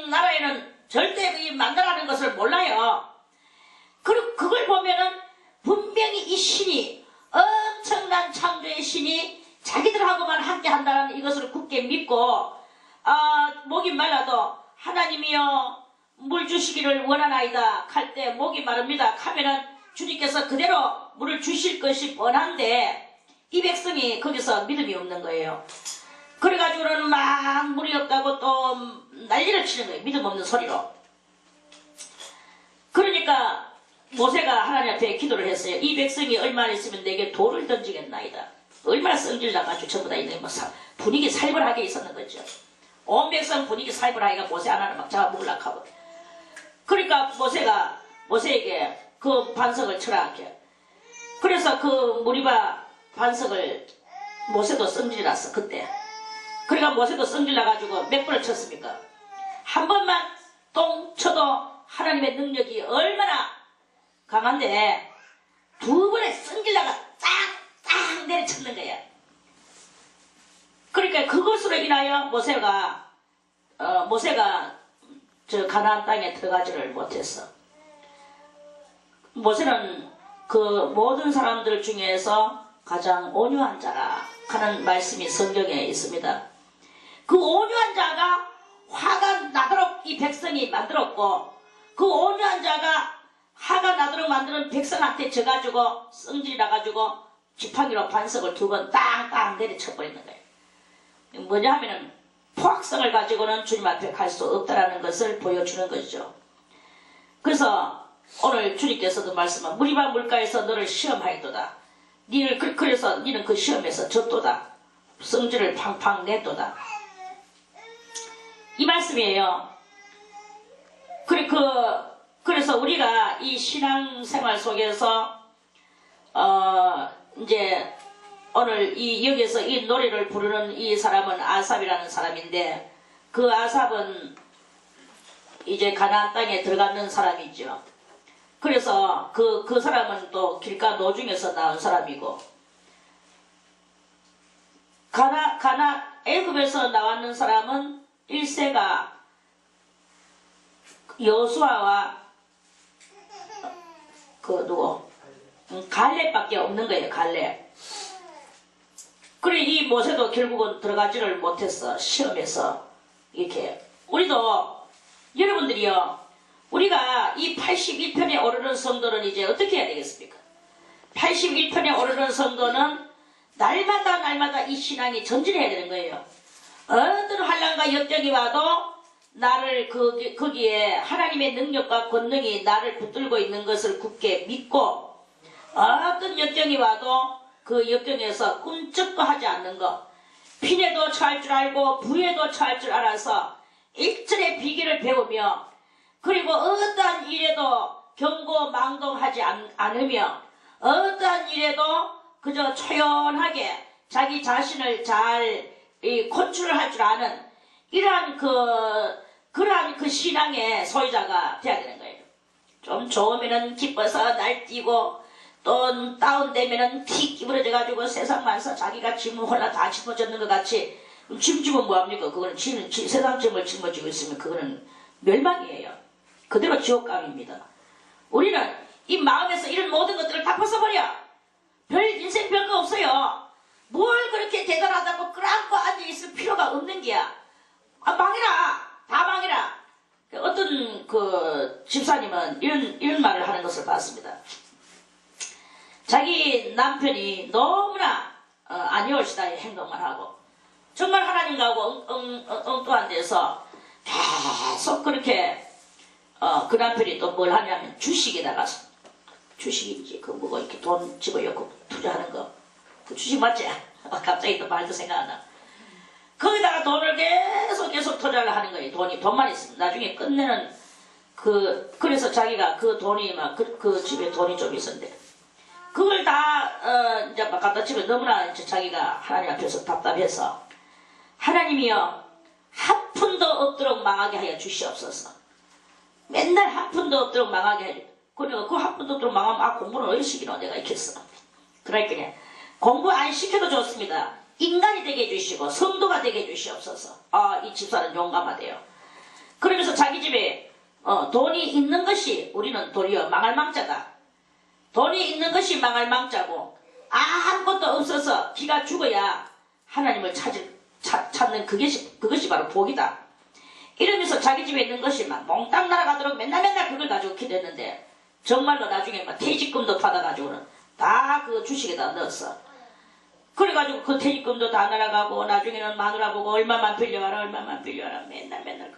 나라에는 절대 이 만나라는 것을 몰라요. 그걸 보면은 분명히 이 신이 엄청난 창조의 신이 자기들하고만 함께 한다는 이것을 굳게 믿고 목이 말라도 하나님이여 물 주시기를 원하나이다 할 때 목이 마릅니다 하면은 주님께서 그대로 물을 주실 것이 뻔한데 이 백성이 거기서 믿음이 없는 거예요. 그래가지고는 막 물이 없다고 또 난리를 치는 거예요. 믿음 없는 소리로. 그러니까 모세가 하나님 앞에 기도를 했어요. 이 백성이 얼마나 있으면 내게 돌을 던지겠나이다. 얼마나 성질나가지고 전부 다 있는 뭐 분위기 살벌하게 있었는 거죠. 온 백성 분위기 살벌하게가 모세 하나를 막 잡아먹으려고 하고. 그러니까 모세에게 그 반석을 쳐라 이렇게. 그래서 그 무리바 반석을 모세도 성질이 났어 그때. 그러니까 모세도 성질 나가지고 몇 번을 쳤습니까? 한 번만 똥 쳐도 하나님의 능력이 얼마나 강한데 두 번에 성질 나가 딱 내려쳤는 거야. 그러니까 그것으로 인하여 모세가 저 가나안 땅에 들어가지를 못했어. 모세는 그 모든 사람들 중에서 가장 온유한 자라 하는 말씀이 성경에 있습니다. 그 온유한 자가 화가 나도록 이 백성이 만들었고 그 온유한 자가 화가 나도록 만드는 백성한테 져가지고 성질이 나가지고 지팡이로 반석을 두 번 땅땅 내려쳐버리는 거예요. 뭐냐 하면은 포악성을 가지고는 주님 앞에 갈 수 없다라는 것을 보여주는 것이죠. 그래서 오늘 주님께서도 말씀한 무리바 물가에서 너를 시험하이도다. 그래서 니는 그 시험에서 졌도다. 성질을 팡팡 냈도다. 이 말씀이에요. 그래서 우리가 이 신앙생활 속에서 이제 오늘 여기에서 이 노래를 부르는 이 사람은 아삽이라는 사람인데 그 아삽은 이제 가나안 땅에 들어가는 사람이죠. 그래서 그 사람은 또 길가 노중에서 나온 사람이고 애굽에서 나왔는 사람은 1세가 여수아와 갈렙밖에 없는 거예요. 갈렙. 그래 이 모세도 결국은 들어가지를 못했어. 시험에서 이렇게. 우리도 여러분들이요. 우리가 이 81편에 오르는 성도는 이제 어떻게 해야 되겠습니까? 81편에 오르는 성도는 날마다 이 신앙이 전진해야 되는 거예요. 어떤 환난과 역경이 와도 나를 거기에 하나님의 능력과 권능이 나를 붙들고 있는 것을 굳게 믿고 어떤 역경이 와도 그 역경에서 꿈쩍도 하지 않는 것, 핀에도 처할 줄 알고 부에도 처할 줄 알아서 일절의 비결을 배우며 그리고 어떠한 일에도 경고망동하지 않으며 어떠한 일에도 그저 초연하게 자기 자신을 잘 컨트롤할 줄 아는 이러한 그러한 그 신앙의 소유자가 돼야 되는 거예요. 좀 좋으면은 기뻐서 날뛰고 또 다운되면은 틱 기울어져가지고 세상 만사 자기가 짐을 홀라 다 짊어졌는 것 같이 짐 지면 뭐합니까? 그거는 세상 짐을 짊어지고 있으면 그거는 멸망이에요. 그대로 지옥감입니다. 우리는 이 마음에서 이런 모든 것들을 다 벗어버려. 인생 별거 없어요. 뭘 그렇게 대단하다고 끌어안고 앉아있을 필요가 없는 게야. 망해라. 다 망해라. 어떤 그 집사님은 이런 말을 하는 것을 봤습니다. 자기 남편이 너무나 아니올시다 행동만 하고 정말 하나님하고 엉뚱한 데서 계속 그렇게 그 남편이 또 뭘 하냐면 주식에다가 주식인지 그 뭐고 이렇게 돈 집어넣고 투자하는 거 그 주식 맞지? 갑자기 또 말도 생각 안 나. 거기다가 돈을 계속 투자를 하는 거예요. 돈만 있으면 나중에 끝내는 그래서 자기가 그 돈이 막 그 집에 돈이 좀 있었는데 그걸 다 이제 막 갖다 집에 너무나 이제 자기가 하나님 앞에서 답답해서 하나님이여 한 푼도 없도록 망하게 하여 주시옵소서. 맨날 한 푼도 없도록 망하게 하여. 그러니까 그 한 푼도 없도록 망하면 공부는 어디 시키노 내가 있겠어. 그러니까 공부 안 시켜도 좋습니다. 인간이 되게 해주시고 성도가 되게 해주시옵소서. 이 집사는 용감하대요. 그러면서 자기 집에 돈이 있는 것이 우리는 도리어 망할 망자다. 돈이 있는 것이 망할 망자고 아무것도 없어서 기가 죽어야 하나님을 찾는 그것이 바로 복이다. 이러면서 자기 집에 있는 것이 막 몽땅 날아가도록 맨날 그걸 가지고 기도했는데 정말로 나중에 막 퇴직금도 받아가지고는 다 그 주식에다 넣었어. 그래가지고 그 퇴직금도 다 날아가고 나중에는 마누라 보고 얼마만 빌려와라 맨날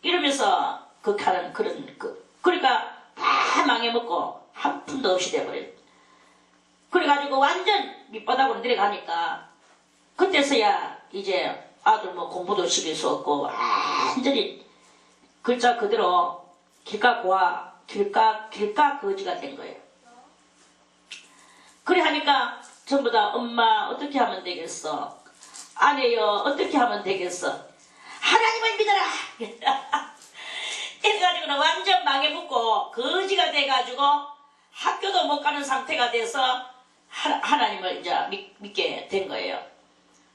이러면서 극하는 그러니까 다 망해먹고 한 푼도 없이 돼버려. 그래가지고 완전 밑바닥으로 내려가니까 그때서야 이제 아들 뭐 공부도 시킬 수 없고 완전히 글자 그대로 길가 거지가 된 거예요. 그래 하니까 전부 다 엄마 어떻게 하면 되겠어? 아내여 어떻게 하면 되겠어? 하나님을 믿어라! 이래가지고는 완전 망해먹고 거지가 돼가지고 학교도 못 가는 상태가 돼서 하나님을 이제 믿게 된 거예요.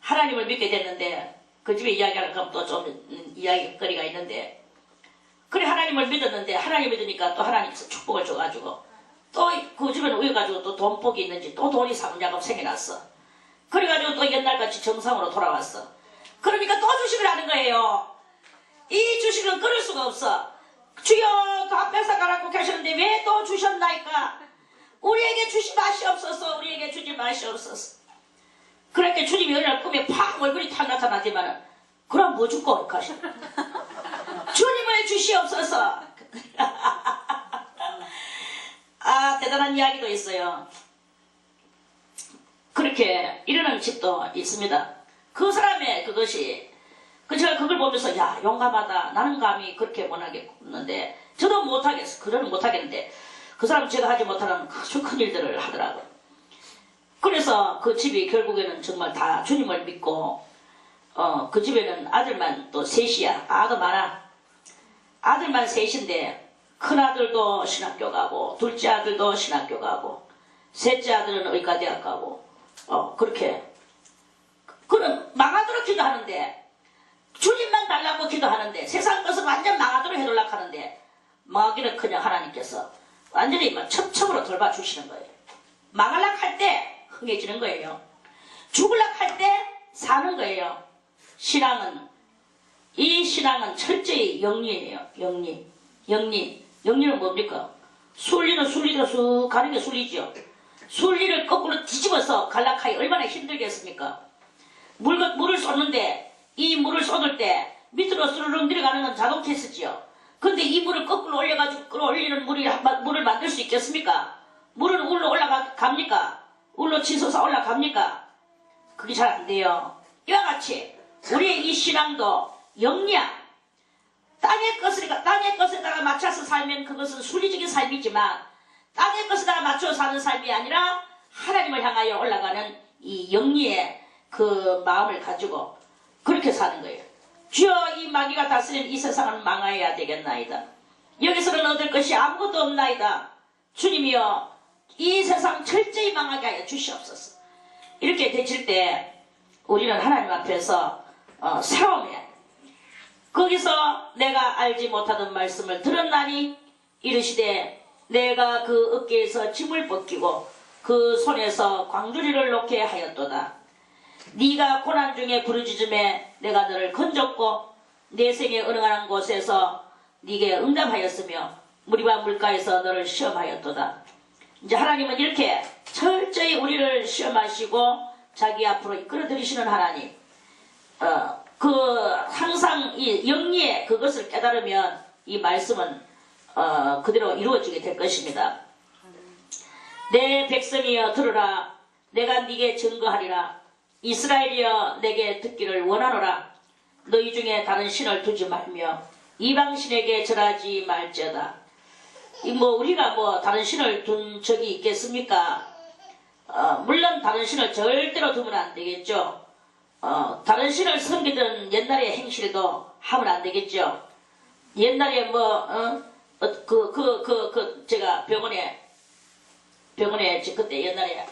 하나님을 믿게 됐는데 그 집에 이야기하는 건 또 좀 이야기거리가 있는데 그래 하나님을 믿었는데 하나님 믿으니까 또 하나님께서 축복을 줘가지고 또 그 집에는 우여가지고 또 돈복이 있는지 또 돈이 사문자금 생겨났어. 그래가지고 또 옛날같이 정상으로 돌아왔어. 그러니까 또 주식을 하는 거예요. 이 주식은 끊을 수가 없어. 주여 다 뺏어가라고 계시는데 왜 또 주셨나이까? 우리에게 주지 마시옵소서. 우리에게 주지 마시옵소서. 그렇게 주님이 어느 날 꿈에 팍 얼굴이 탁 나타나지만은 그럼 뭐 줄거 가셔? 주님을 주시옵소서. 대단한 이야기도 있어요. 그렇게 이러는 집도 있습니다. 그 사람의 그것이 제가 그걸 보면서 야 용감하다. 나는 감히 그렇게 못하겠는데 저도 못하겠어. 그러는 못하겠는데 그 사람 제가 하지 못하는 아주 큰 일들을 하더라고요. 그래서 그 집이 결국에는 정말 다 주님을 믿고 그 집에는 아들만 또 셋이야. 아가 많아. 아들만 셋인데 큰아들도 신학교 가고 둘째 아들도 신학교 가고 셋째 아들은 의과대학 가고 그렇게 그는 망하도록 기도하는데 주님만 달라고 기도하는데 세상 것은 완전 망하도록 해달라고 하는데 망하기는 그냥 하나님께서 완전히 막 첩첩으로 돌봐주시는 거예요. 망하려고 할 때 흥해지는 거예요. 죽으려고 할 때 사는 거예요. 이 신앙은 철저히 영리예요. 영리는 뭡니까? 순리는 순리대로 쑥 가는 게 순리죠. 순리를 거꾸로 뒤집어서 갈락하기 얼마나 힘들겠습니까? 물을 쏟는데 이 물을 쏟을 때 밑으로 스르륵 내려가는 건 자동체스지요. 근데 이 물을 거꾸로 올려가지고 끌어올리는 물을 만들 수 있겠습니까? 물은 울로 올라갑니까? 울로 치솟아 올라갑니까? 그게 잘 안 돼요. 이와 같이 우리의 이 신앙도 영리야. 땅의 것에다가 맞춰서 살면 그것은 순리적인 삶이지만 땅의 것에다가 맞춰 사는 삶이 아니라 하나님을 향하여 올라가는 이 영리의 그 마음을 가지고 그렇게 사는 거예요. 주여 이 마귀가 다스리는 이 세상은 망하여야 되겠나이다. 여기서는 얻을 것이 아무것도 없나이다. 주님이여 이 세상 철저히 망하게 하여 주시옵소서. 이렇게 되칠 때 우리는 하나님 앞에서 새로움에 거기서 내가 알지 못하던 말씀을 들었나니 이르시되 내가 그 어깨에서 짐을 벗기고 그 손에서 광주리를 놓게 하였도다. 네가 고난 중에 부르짖음에 내가 너를 건졌고 내 생에 은행하는 곳에서 네게 응답하였으며 무리와 물가에서 너를 시험하였도다. 이제 하나님은 이렇게 철저히 우리를 시험하시고 자기 앞으로 이끌어들이시는 하나님, 항상 이 영리에 그것을 깨달으면 이 말씀은 그대로 이루어지게 될 것입니다. 내 백성이여 들으라. 내가 네게 증거하리라. 이스라엘이여 내게 듣기를 원하노라. 너희 중에 다른 신을 두지 말며 이방신에게 절하지 말지어다. 우리가 다른 신을 둔 적이 있겠습니까? 물론 다른 신을 절대로 두면 안 되겠죠. 다른 신을 섬기던 옛날의 행실도 하면 안 되겠죠. 옛날에 제가 병원에 그때 옛날에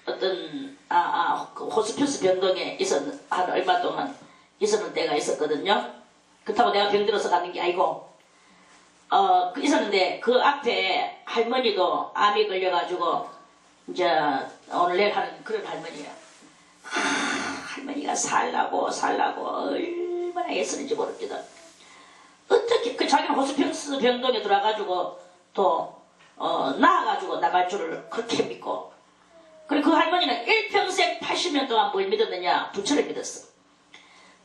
어떤 그 호스피스 병동에 한 얼마 동안 있었는 때가 있었거든요. 그렇다고 내가 병들어서 가는 게 아니고 있었는데 그 앞에 할머니도 암이 걸려가지고 이제 오늘 내일 하는 그런 할머니야. 할머니가 살라고 얼마나 애쓰는지 모릅니다. 어떻게 자기는 호스피스 병동에 들어가가지고 또 나아가지고 나갈 줄을 그렇게 믿고, 그리고 그 할머니는 일평생 80년 동안 뭘 믿었느냐? 부처를 믿었어.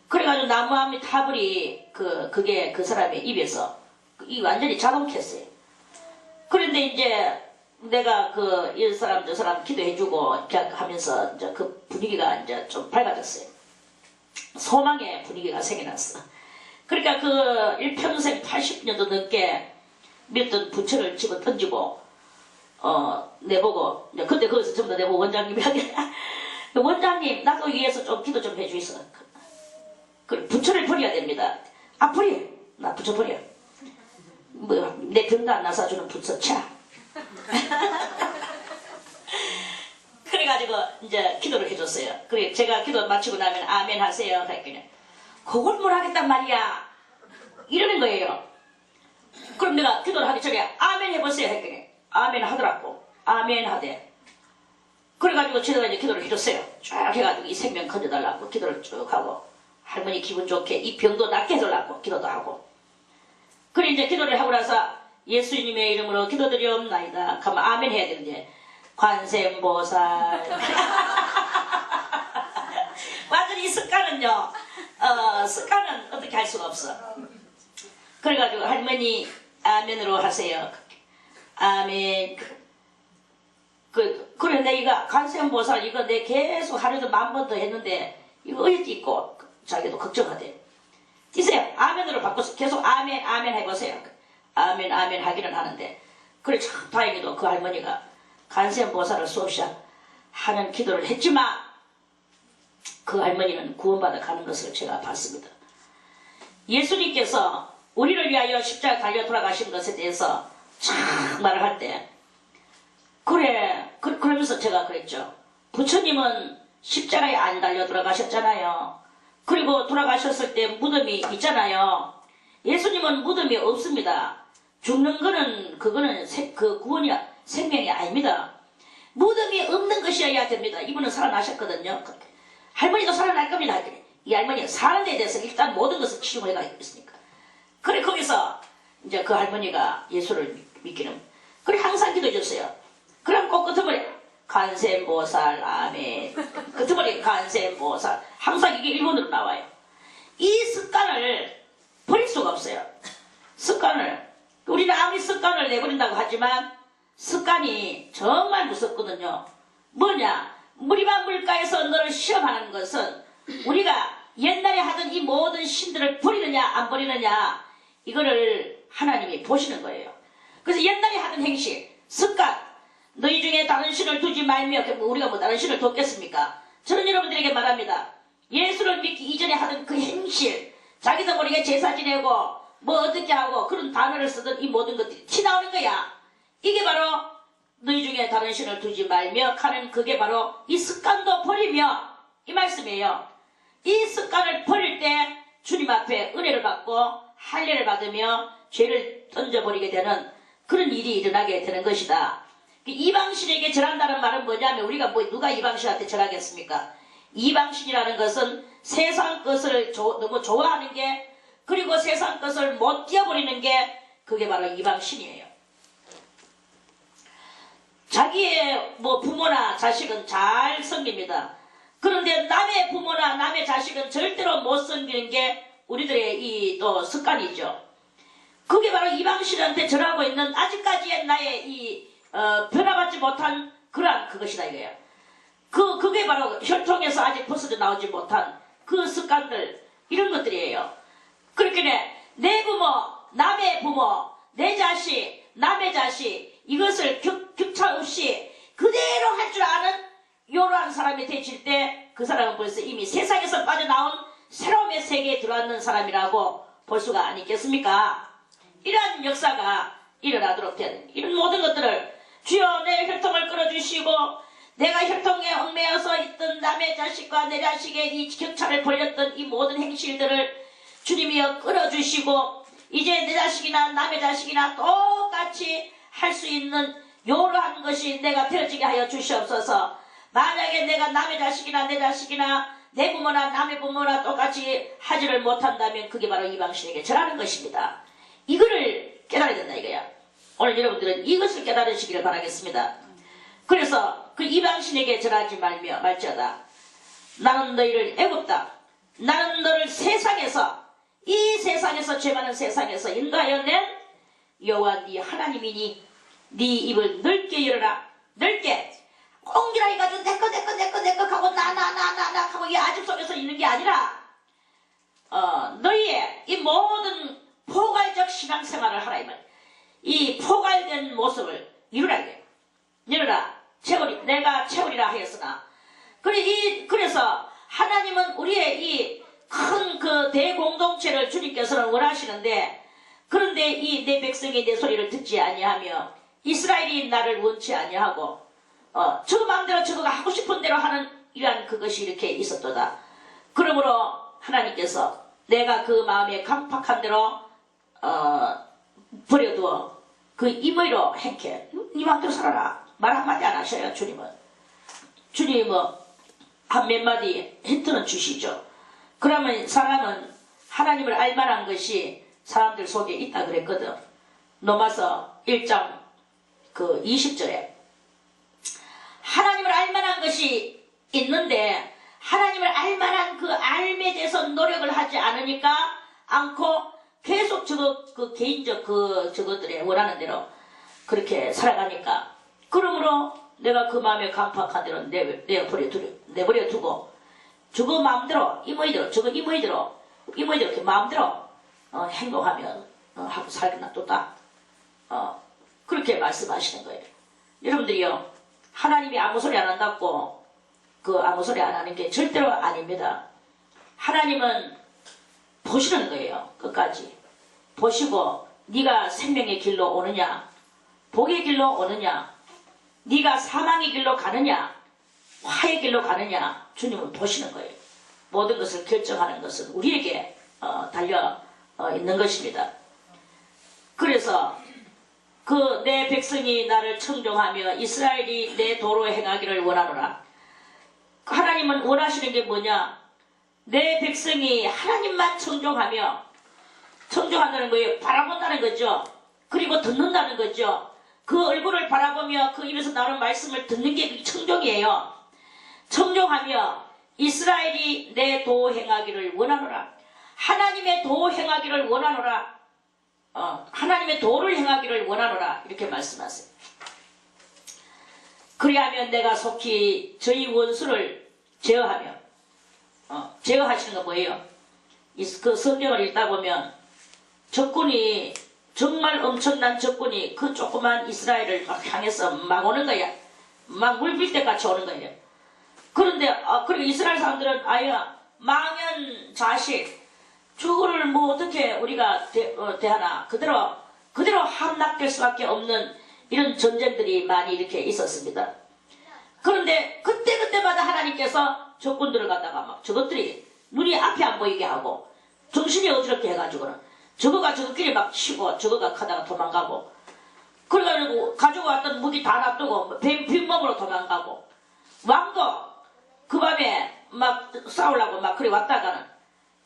그래가지고 나무아미 타불이 그게 그 사람의 입에서 이 완전히 자동했어요. 그런데 이제 내가 이 사람 저 사람 기도해주고 하면서 이제 그 분위기가 이제 좀 밝아졌어요. 소망의 분위기가 생겨났어. 그러니까 그 일평생 80년도 넘게 믿던 부처를 집어 던지고 내보고 그때 거기서 전부 다 내보고 원장님이 하게 원장님 나도 위해서 좀 기도 좀 해주이소. 그 부처를 버려야 됩니다. 버려. 나 부처 버려. 내 병도 안 나서 주는 부처 차. 그래가지고 이제 기도를 해줬어요. 그래 제가 기도 마치고 나면 아멘 하세요. 그랬더니 그걸 뭘 하겠단 말이야. 이러는 거예요. 그럼 내가 기도를 하기 전에 아멘 해보세요. 했더니 아멘 하더라고. 아멘 하대. 그래가지고 제가 이제 기도를 해줬어요. 쭉 해가지고 이 생명 건져달라고 기도를 쭉 하고 할머니 기분 좋게 이 병도 낫게 해달라고 기도도 하고. 그래 이제 기도를 하고 나서 예수님의 이름으로 기도드리옵나이다. 그러면 아멘 해야 되는데 관세음보살 완전히 이 습관은요 습관은 어떻게 할 수가 없어. 그래가지고 할머니 아멘으로 하세요. 아멘. 그래 내가 관세음보살 이거 내 계속 하루에도 10,000번 더 했는데 이거 어디 있고 자기도 걱정하대. 이세요. 아멘으로 바꿔서 계속 아멘 아멘 해보세요. 아멘 아멘 하기는 하는데 그래 참 다행히도 그 할머니가 관세음보살을 수없이 하는 기도를 했지만 그 할머니는 구원받아 가는 것을 제가 봤습니다. 예수님께서 우리를 위하여 십자가 달려 돌아가신 것에 대해서 참 말을 할 때 그러면서 제가 그랬죠. 부처님은 십자가에 안 달려 돌아가셨잖아요. 그리고 돌아가셨을 때 무덤이 있잖아요. 예수님은 무덤이 없습니다. 죽는 거는 그거는 그 구원이 생명이 아닙니다. 무덤이 없는 것이어야 됩니다. 이분은 살아나셨거든요. 할머니도 살아날 겁니다. 이 할머니가 사는 데에 대해서 일단 모든 것을 치료해가 있으니까. 그래 거기서 이제 그 할머니가 예수를 믿기는 그래 항상 기도해줬어요. 그럼 꼭 끝머리 관세음보살 아멘. 끝머리 관세음보살 항상 이게 일본어로 나와요. 이 습관을 버릴 수가 없어요. 습관을 우리는 아무리 습관을 내버린다고 하지만 습관이 정말 무섭거든요. 뭐냐? 무리와 물가에서 너를 시험하는 것은 우리가 옛날에 하던 이 모든 신들을 버리느냐 안 버리느냐 이거를 하나님이 보시는 거예요. 그래서 옛날에 하던 행실, 습관 너희 중에 다른 신을 두지 말며 우리가 다른 신을 뒀겠습니까? 저는 여러분들에게 말합니다. 예수를 믿기 이전에 하던 그 행실 자기도 모르게 제사 지내고 뭐 어떻게 하고 그런 단어를 쓰던 이 모든 것들이 티 나오는 거야. 이게 바로 너희 중에 다른 신을 두지 말며 하는 그게 바로 이 습관도 버리며 이 말씀이에요. 이 습관을 버릴 때 주님 앞에 은혜를 받고 할례를 받으며 죄를 던져버리게 되는 그런 일이 일어나게 되는 것이다. 이방신에게 절한다는 말은 뭐냐면 우리가 누가 이방신한테 절하겠습니까? 이방신이라는 것은 세상 것을 너무 좋아하는 게 그리고 세상 것을 못 뛰어버리는 게 그게 바로 이방신이에요. 자기의 부모나 자식은 잘 섬깁니다. 그런데 남의 부모나 남의 자식은 절대로 못 섬기는 게 우리들의 이 또 습관이죠. 그게 바로 이방신한테 절하고 있는 아직까지의 나의 변화받지 못한 그러한 그것이다 이거예요. 그게 바로 혈통에서 아직 벗어져 나오지 못한 그 습관들 이런 것들이에요. 그렇게 내 부모, 내 자식, 남의 자식 이것을 격차 없이 그대로 할 줄 아는 이러한 사람이 되칠 때 그 사람은 벌써 이미 세상에서 빠져나온 새로움의 세계에 들어왔는 사람이라고 볼 수가 아니겠습니까? 이러한 역사가 일어나도록 된 이런 모든 것들을 주여 내 혈통을 끌어주시고 내가 혈통에 얽매여서 있던 남의 자식과 내 자식의 이 격차를 벌였던 이 모든 행실들을 주님이여 끌어주시고 이제 내 자식이나 남의 자식이나 똑같이 할 수 있는 이러한 것이 내가 되어지게 하여 주시옵소서. 만약에 내가 남의 자식이나 내 자식이나 내 부모나 남의 부모나 똑같이 하지를 못한다면 그게 바로 이방신에게 절하는 것입니다. 이거를 깨달아야 된다 이거야. 오늘 여러분들은 이것을 깨달으시기를 바라겠습니다. 그래서 그 이방신에게 절하지 말지어다. 나는 너희를 애굽다. 나는 너를 이 세상에서 죄 많은 세상에서 인도하여 낸 여호와 네 하나님이니 네 입을 넓게 열어라. 넓게 꽁기라 해가지고 내꺼 하고 나 하고 이 아집 속에서 있는 게 아니라 너희의 이 모든 포괄적 신앙생활을 하라 이 말. 이 포괄된 모습을 이루라 이게. 열어라. 내가 채우리라 하였으나. 그래서 하나님은 우리의 이 큰 그 대공동체를 주님께서는 원하시는데 그런데 이 내 백성이 내 소리를 듣지 아니하며 이스라엘이 나를 원치 아니하고 저 마음대로 저거가 하고 싶은 대로 하는 이러한 그것이 이렇게 있었도다. 그러므로 하나님께서 내가 그 마음에 강팍한 대로 버려두어 그 임의로 행해. 네 마음대로 살아라. 말 한마디 안 하셔요. 주님은 한 몇 마디 힌트는 주시죠. 그러면 사람은 하나님을 알만한 것이 사람들 속에 있다 그랬거든. 로마서 1장 20절에 하나님을 알만한 것이 있는데 하나님을 알만한 그 알에 대해서 노력을 하지 않고 계속 그 개인적 저것들에 원하는 대로 그렇게 살아가니까 그러므로 내가 그 마음에 강팍한 대로 내버려 두고 저거 마음대로 임의대로 이렇게 마음대로 행동하면 하고 살겠나 또다 그렇게 말씀하시는 거예요. 여러분들이요 하나님이 아무 소리 안 한다고 아무 소리 안 하는 게 절대로 아닙니다. 하나님은 보시는 거예요. 끝까지 보시고 네가 생명의 길로 오느냐 복의 길로 오느냐 네가 사망의 길로 가느냐 화의 길로 가느냐 주님은 보시는 거예요. 모든 것을 결정하는 것은 우리에게 달려 있는 것입니다. 그래서 내 백성이 나를 청종하며 이스라엘이 내 도로 행하기를 원하노라. 하나님은 원하시는 게 뭐냐? 내 백성이 하나님만 청종한다는 거예요. 바라본다는 거죠. 그리고 듣는다는 거죠. 그 얼굴을 바라보며 그 입에서 나오는 말씀을 듣는 게 청종이에요. 청종하며 이스라엘이 내 도 행하기를 원하노라. 하나님의 도 행하기를 원하노라. 하나님의 도를 행하기를 원하노라. 이렇게 말씀하세요. 그리하면 내가 속히 저희 원수를 제어하며 제어하시는 건 뭐예요? 그 성경을 읽다 보면 적군이 정말 엄청난 적군이 그 조그만 이스라엘을 향해서 막 오는 거야. 막 물빌 때까지 오는 거예요. 그런데 그리고 이스라엘 사람들은 망연 자식 저거를 어떻게 우리가 대하나 그대로 함락될 수밖에 없는 이런 전쟁들이 많이 이렇게 있었습니다. 그런데 그때마다 하나님께서 적군들을 갖다가 막 저것들이 눈이 앞이 안 보이게 하고 정신이 어지럽게 해가지고는 저거가 저것끼리 막 치고 저거가 가다가 도망가고 그래가지고 가지고 왔던 무기 다 놔두고 빈몸으로 도망가고 왕도 그 밤에 막 싸우려고 막 그래 왔다가는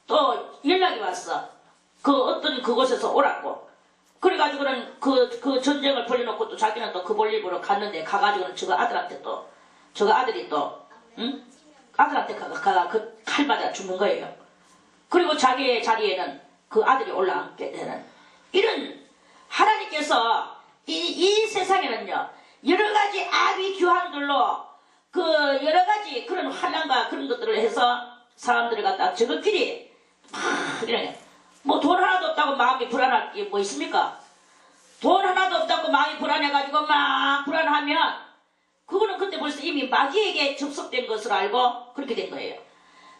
또 연락이 왔어. 그 어떤 그곳에서 오라고. 그래가지고는 그 전쟁을 벌려놓고 또 자기는 또 그 볼일보러 갔는데 가가지고는 저거 아들한테 또 저거 아들이 또 응? 아들한테 가가 그 칼 맞아 죽는 거예요. 그리고 자기의 자리에는 그 아들이 올라앉게 되는 이런 하나님께서 이 세상에는요 여러 가지 악의 규환들로 그 여러 가지 그런 환난과 그런 것들을 해서 사람들을 갖다 저것끼리 그래 뭐 돈 하나도 없다고 마음이 불안할 게 뭐 있습니까? 돈 하나도 없다고 마음이 불안해가지고 막 불안하면 그거는 그때 벌써 이미 마귀에게 접속된 것을 알고 그렇게 된 거예요.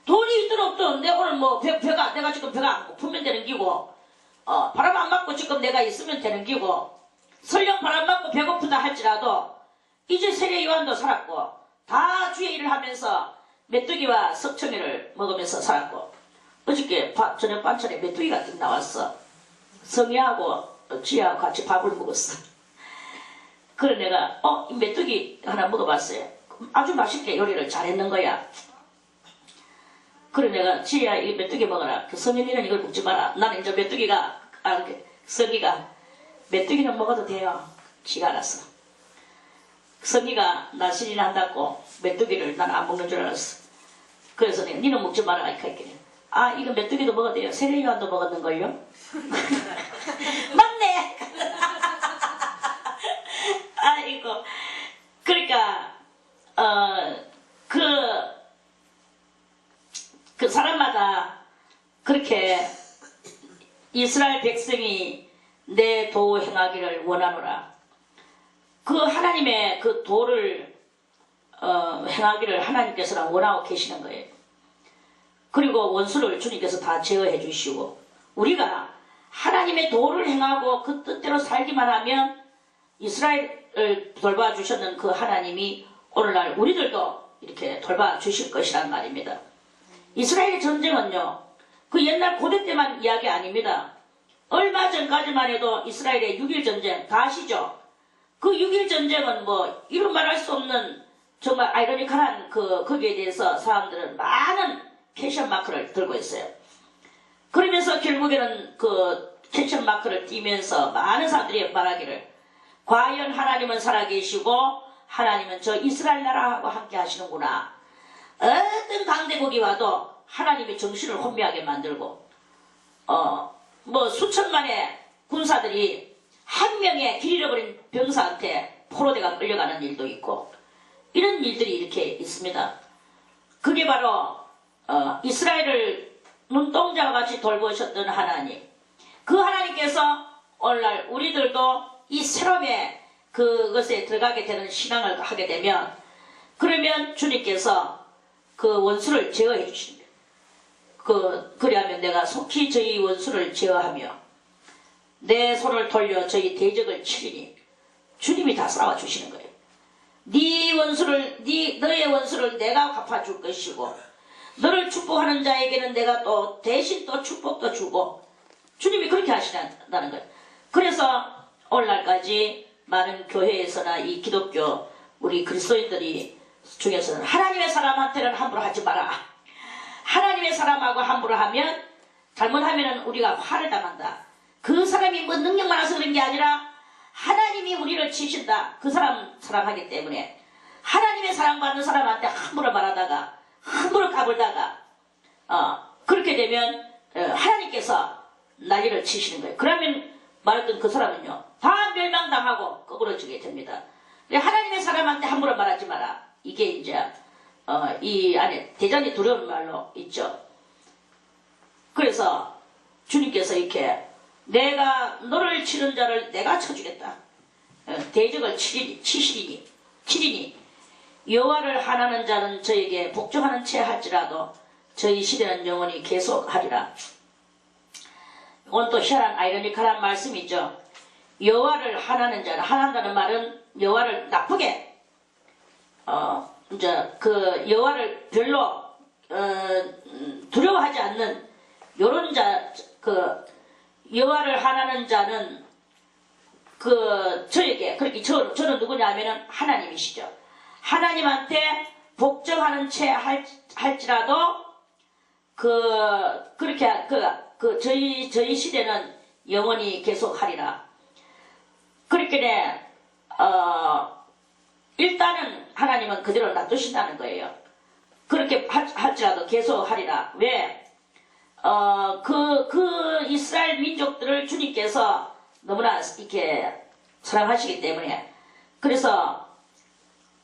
돈이 있든 없든 내 오늘 뭐 내가 지금 배가 안 고프면 되는 기고 바람 안 맞고 지금 내가 있으면 되는 기고 설령 바람 맞고 배고프다 할지라도 이제 세례 요한도 살았고 다 주의 일을 하면서 메뚜기와 석청이를 먹으면서 살았고 어저께 저녁 반찬에 메뚜기가 나왔어. 성희하고 지혜하고 같이 밥을 먹었어. 그래 내가 이 메뚜기 하나 먹어봤어요. 아주 맛있게 요리를 잘했는 거야. 그래 내가 지혜야 이 메뚜기 먹어라. 그 성현이는 이걸 먹지 마라. 나는 이제 메뚜기가 성희가 메뚜기는 먹어도 돼요. 지가 알았어. 성희가 나 신이 난다고 메뚜기를 나는 안 먹는 줄 알았어. 그래서 내가 니는 먹지 마라 이렇게 했더니 이거 메뚜기도 먹어도 돼요. 세례요한도 먹었는걸요. 맞네. 아이고 그러니까 그 사람마다 그렇게 이스라엘 백성이 내 도 행하기를 원하노라. 그 하나님의 그 도를 행하기를 하나님께서는 원하고 계시는 거예요. 그리고 원수를 주님께서 다 제어해 주시고 우리가 하나님의 도를 행하고 그 뜻대로 살기만 하면 이스라엘을 돌봐주셨는 그 하나님이 오늘날 우리들도 이렇게 돌봐주실 것이란 말입니다. 이스라엘의 전쟁은요 그 옛날 고대 때만 이야기 아닙니다. 얼마 전까지만 해도 이스라엘의 6.1 전쟁 다 아시죠? 그 6.1 전쟁은 뭐 이루 말할 수 없는 정말 아이러니컬한 거기에 대해서 사람들은 많은 퀘션 마크를 들고 있어요. 그러면서 결국에는 그 퀘션 마크를 띄면서 많은 사람들이 말하기를 과연 하나님은 살아계시고 하나님은 저 이스라엘 나라하고 함께 하시는구나. 어떤 강대국이 와도 하나님이 정신을 혼미하게 만들고 뭐 수천만의 군사들이 한 명의 길 잃어버린 병사한테 포로대가 끌려가는 일도 있고 이런 일들이 이렇게 있습니다. 그게 바로 이스라엘을 눈동자와 같이 돌보셨던 하나님, 그 하나님께서 오늘날 우리들도 이 새롬의 그것에 들어가게 되는 신앙을 하게 되면 그러면 주님께서 그 원수를 제어해 주십니다. 그리하면 내가 속히 저희 원수를 제어하며 내 손을 돌려 저희 대적을 치리니 주님이 다 싸워주시는 거예요. 너의 원수를 내가 갚아줄 것이고 너를 축복하는 자에게는 내가 또 대신 또 축복도 주고 주님이 그렇게 하시다는 거예요. 그래서 오늘날까지 많은 교회에서나 이 기독교 우리 그리스도인들이 중에서는 하나님의 사람한테는 함부로 하지 마라. 하나님의 사람하고 함부로 하면 잘못하면 우리가 화를 당한다. 그 사람이 뭐 능력 많아서 그런 게 아니라 하나님이 우리를 치신다. 그 사람 사랑하기 때문에 하나님의 사랑받는 사람한테 함부로 말하다가 함부로 까불다가 그렇게 되면 하나님께서 난리를 치시는 거예요. 그러면 말했던 그 사람은요 다 멸망당하고 꺼부러지게 됩니다. 하나님의 사람한테 함부로 말하지 마라. 이게 이제 이 안에 대단히 두려운 말로 있죠. 그래서 주님께서 이렇게 내가 너를 치는 자를 내가 쳐주겠다. 대적을 치시리니 여호와를 하나는 자는 저에게 복종하는 채 할지라도 저희 시대는 영원히 계속하리라. 이건 또 희한한 아이러니컬한 말씀이죠. 여호와를 하나는 자는, 하나다는 말은 여호와를 나쁘게 이제 그 여호와를 별로 두려워하지 않는 요런 자, 그 여호와를 하나는 자는 그 저에게 그렇게 저는 누구냐면은 하나님이시죠. 하나님한테 복종하는 채 할지라도 그렇게 저희 시대는 영원히 계속하리라. 그렇게 일단은 하나님은 그대로 놔두신다는 거예요. 그렇게 할지라도 계속하리라. 왜? 그 이스라엘 민족들을 주님께서 너무나 이렇게 사랑하시기 때문에, 그래서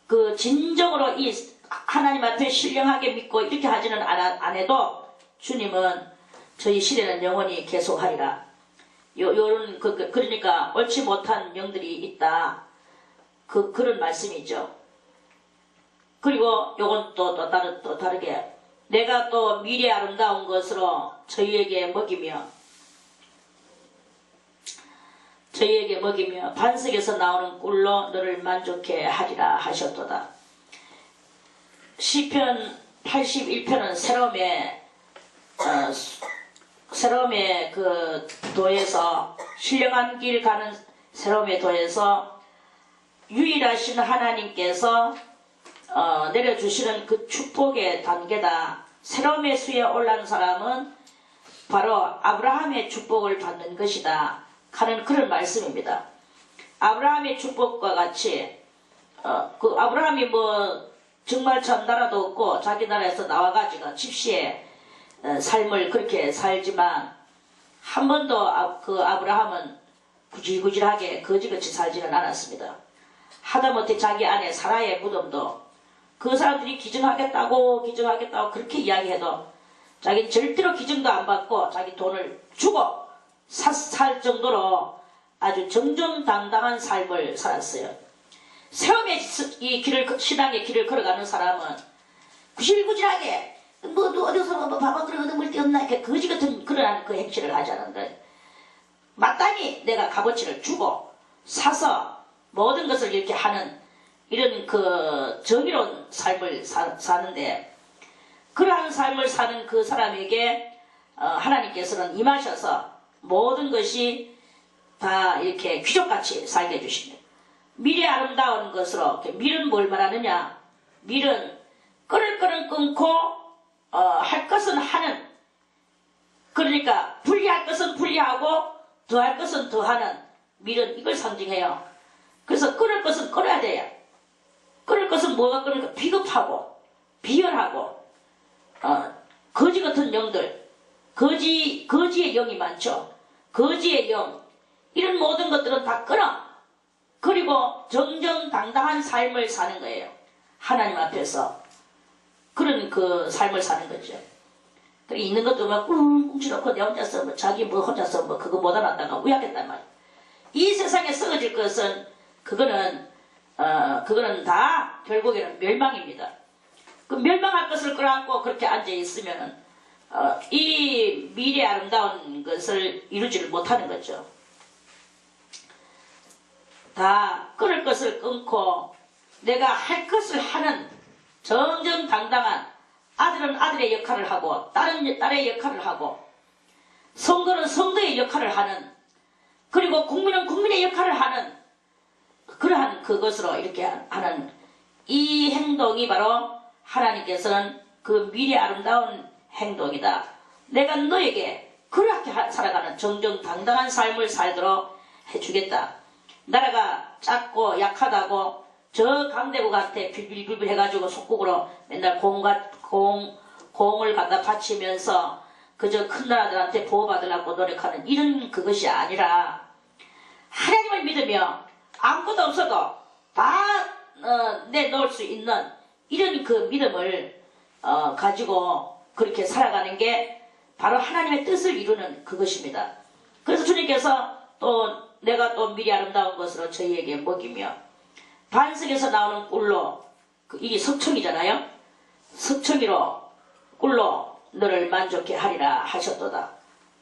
그 진정으로 이 하나님 앞에 신령하게 믿고 이렇게 하지는 안 해도 주님은 저희 시대는 영원히 계속하리라. 요런 그러니까 옳지 못한 영들이 있다. 그런 말씀이죠. 그리고 요건 또 다르게 내가 또 미래 아름다운 것으로 저희에게 먹이며 반석에서 나오는 꿀로 너를 만족해 하리라 하셨도다. 시편 81편은 새로움의 그 도에서, 신령한 길 가는 새로움의 도에서 유일하신 하나님께서 내려주시는 그 축복의 단계다. 새로움의 수에 올라온 사람은 바로 아브라함의 축복을 받는 것이다 하는 그런 말씀입니다. 아브라함의 축복과 같이 그 아브라함이 뭐 정말 전 나라도 없고 자기 나라에서 나와가지고 집시의 삶을 그렇게 살지만 한 번도 그 아브라함은 구질구질하게 거지같이 살지는 않았습니다. 하다못해 자기 아내 사라의 무덤도 그 사람들이 기증하겠다고 그렇게 이야기해도 자기는 절대로 기증도 안 받고 자기 돈을 주고 살 정도로 아주 정정당당한 삶을 살았어요. 새로움의 이 신앙의 길을 걸어가는 사람은 구질구질하게 뭐 어디서 뭐 밥은 그래 얻어물 데 없나 이렇게 거지 같은 그런 그 행실을 하지 않는데, 마땅히 내가 값어치를 주고 사서 모든 것을 이렇게 하는 이런 그 정의로운 삶을 사는데, 그러한 삶을 사는 그 사람에게 하나님께서는 임하셔서 모든 것이 다 이렇게 귀족같이 살게 해주십니다. 미래 아름다운 것으로, 밀은 뭘 말하느냐? 밀은 끈을 끊고 할 것은 하는, 그러니까 분리할 것은 분리하고 더할 것은 더하는, 밀은 이걸 상징해요. 그래서 끊을 것은 끊어야 돼요. 끊을 것은 뭐가 끊을까? 비겁하고 비열하고 거지 같은 영들, 거지의 영이 많죠. 거지의 영, 이런 모든 것들은 다 끊어. 그리고 정정당당한 삶을 사는 거예요. 하나님 앞에서 그런 그 삶을 사는 거죠. 있는 것도 막 꿍꿍치놓고 내 혼자서 뭐 자기 뭐 혼자서 뭐 그거 못 알았다가 우약했단 말이야. 이 세상에 썩어질 것은 그거는 다 결국에는 멸망입니다. 그 멸망할 것을 끌어안고 그렇게 앉아 있으면은 이 미래 아름다운 것을 이루지를 못하는 거죠. 다 끊을 것을 끊고 내가 할 것을 하는 정정당당한, 아들은 아들의 역할을 하고 딸은 딸의 역할을 하고 성도는 성도의 역할을 하는, 그리고 국민은 국민의 역할을 하는 그러한 그것으로 이렇게 하는 이 행동이 바로 하나님께서는 그 미래 아름다운 행동이다. 내가 너에게 그렇게 살아가는 정정당당한 삶을 살도록 해주겠다. 나라가 작고 약하다고 저 강대국한테 빌빌빌빌 해가지고 속국으로 맨날 공을 갖다 바치면서 그저 큰 나라들한테 보호받으려고 노력하는 이런 그것이 아니라, 하나님을 믿으며 아무것도 없어도 다 내놓을 수 있는 이런 그 믿음을 가지고 그렇게 살아가는 게 바로 하나님의 뜻을 이루는 그것입니다. 그래서 주님께서 또 내가 또 미리 아름다운 것으로 저희에게 먹이며 반석에서 나오는 꿀로, 이게 석청이잖아요. 석청이로 꿀로 너를 만족해 하리라 하셨도다.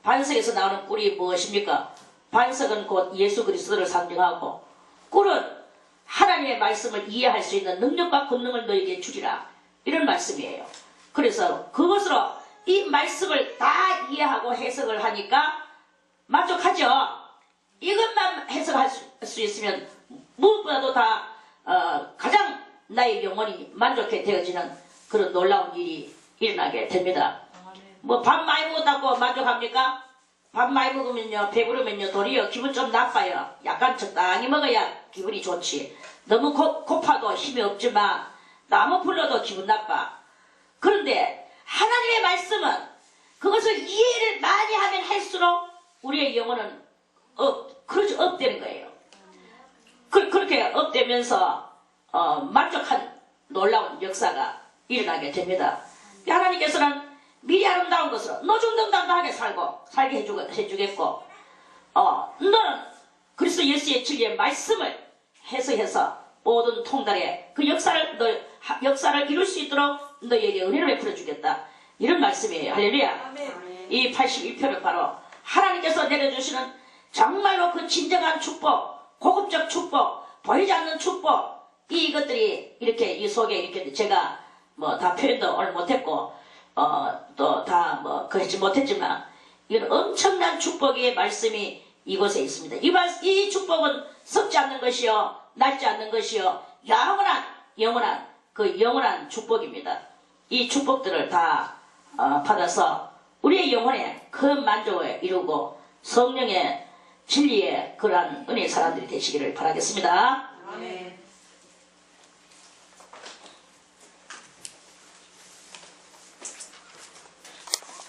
반석에서 나오는 꿀이 무엇입니까? 반석은 곧 예수 그리스도를 상징하고 꿀은 하나님의 말씀을 이해할 수 있는 능력과 권능을 너에게 주리라. 이런 말씀이에요. 그래서 그것으로 이 말씀을 다 이해하고 해석을 하니까 만족하죠. 이것만 해석할 수 있으면 무엇보다도 다 가장 나의 영혼이 만족해 되어지는 그런 놀라운 일이 일어나게 됩니다. 뭐 밥 많이 먹었다고 만족합니까? 밥 많이 먹으면요, 배부르면요, 도리어 기분 좀 나빠요. 약간 적당히 먹어야 기분이 좋지. 너무 고파도 힘이 없지만 너무 불러도 기분 나빠. 그런데 하나님의 말씀은 그것을 이해를 많이 하면 할수록 우리의 영혼은 업되는 거예요. 그렇게 업되면서 만족한 놀라운 역사가 일어나게 됩니다. 하나님께서는 미리 아름다운 것으로 너 정당당하게 살게 해주겠고 너는 그리스도 예수의 진리의 말씀을 해석해서 모든 통달에 그 역사를 이룰 수 있도록 너희에게 은혜를 베풀어 주겠다. 이런 말씀이에요. 할렐루야. 이 81편은 바로 하나님께서 내려주시는 정말로 그 진정한 축복, 고급적 축복, 보이지 않는 축복, 이것들이 이렇게 이 속에 이렇게 제가 뭐 다 표현도 오늘 못했고 또 다 뭐 그러지 못했지만 이건 엄청난 축복의 말씀이 이곳에 있습니다. 이 축복은 썩지 않는 것이요, 낡지 않는 것이요, 영원한 축복입니다. 이 축복들을 다 받아서 우리의 영혼에 큰 만족을 이루고 성령의 진리의 그러한 은혜의 사람들이 되시기를 바라겠습니다. 아멘.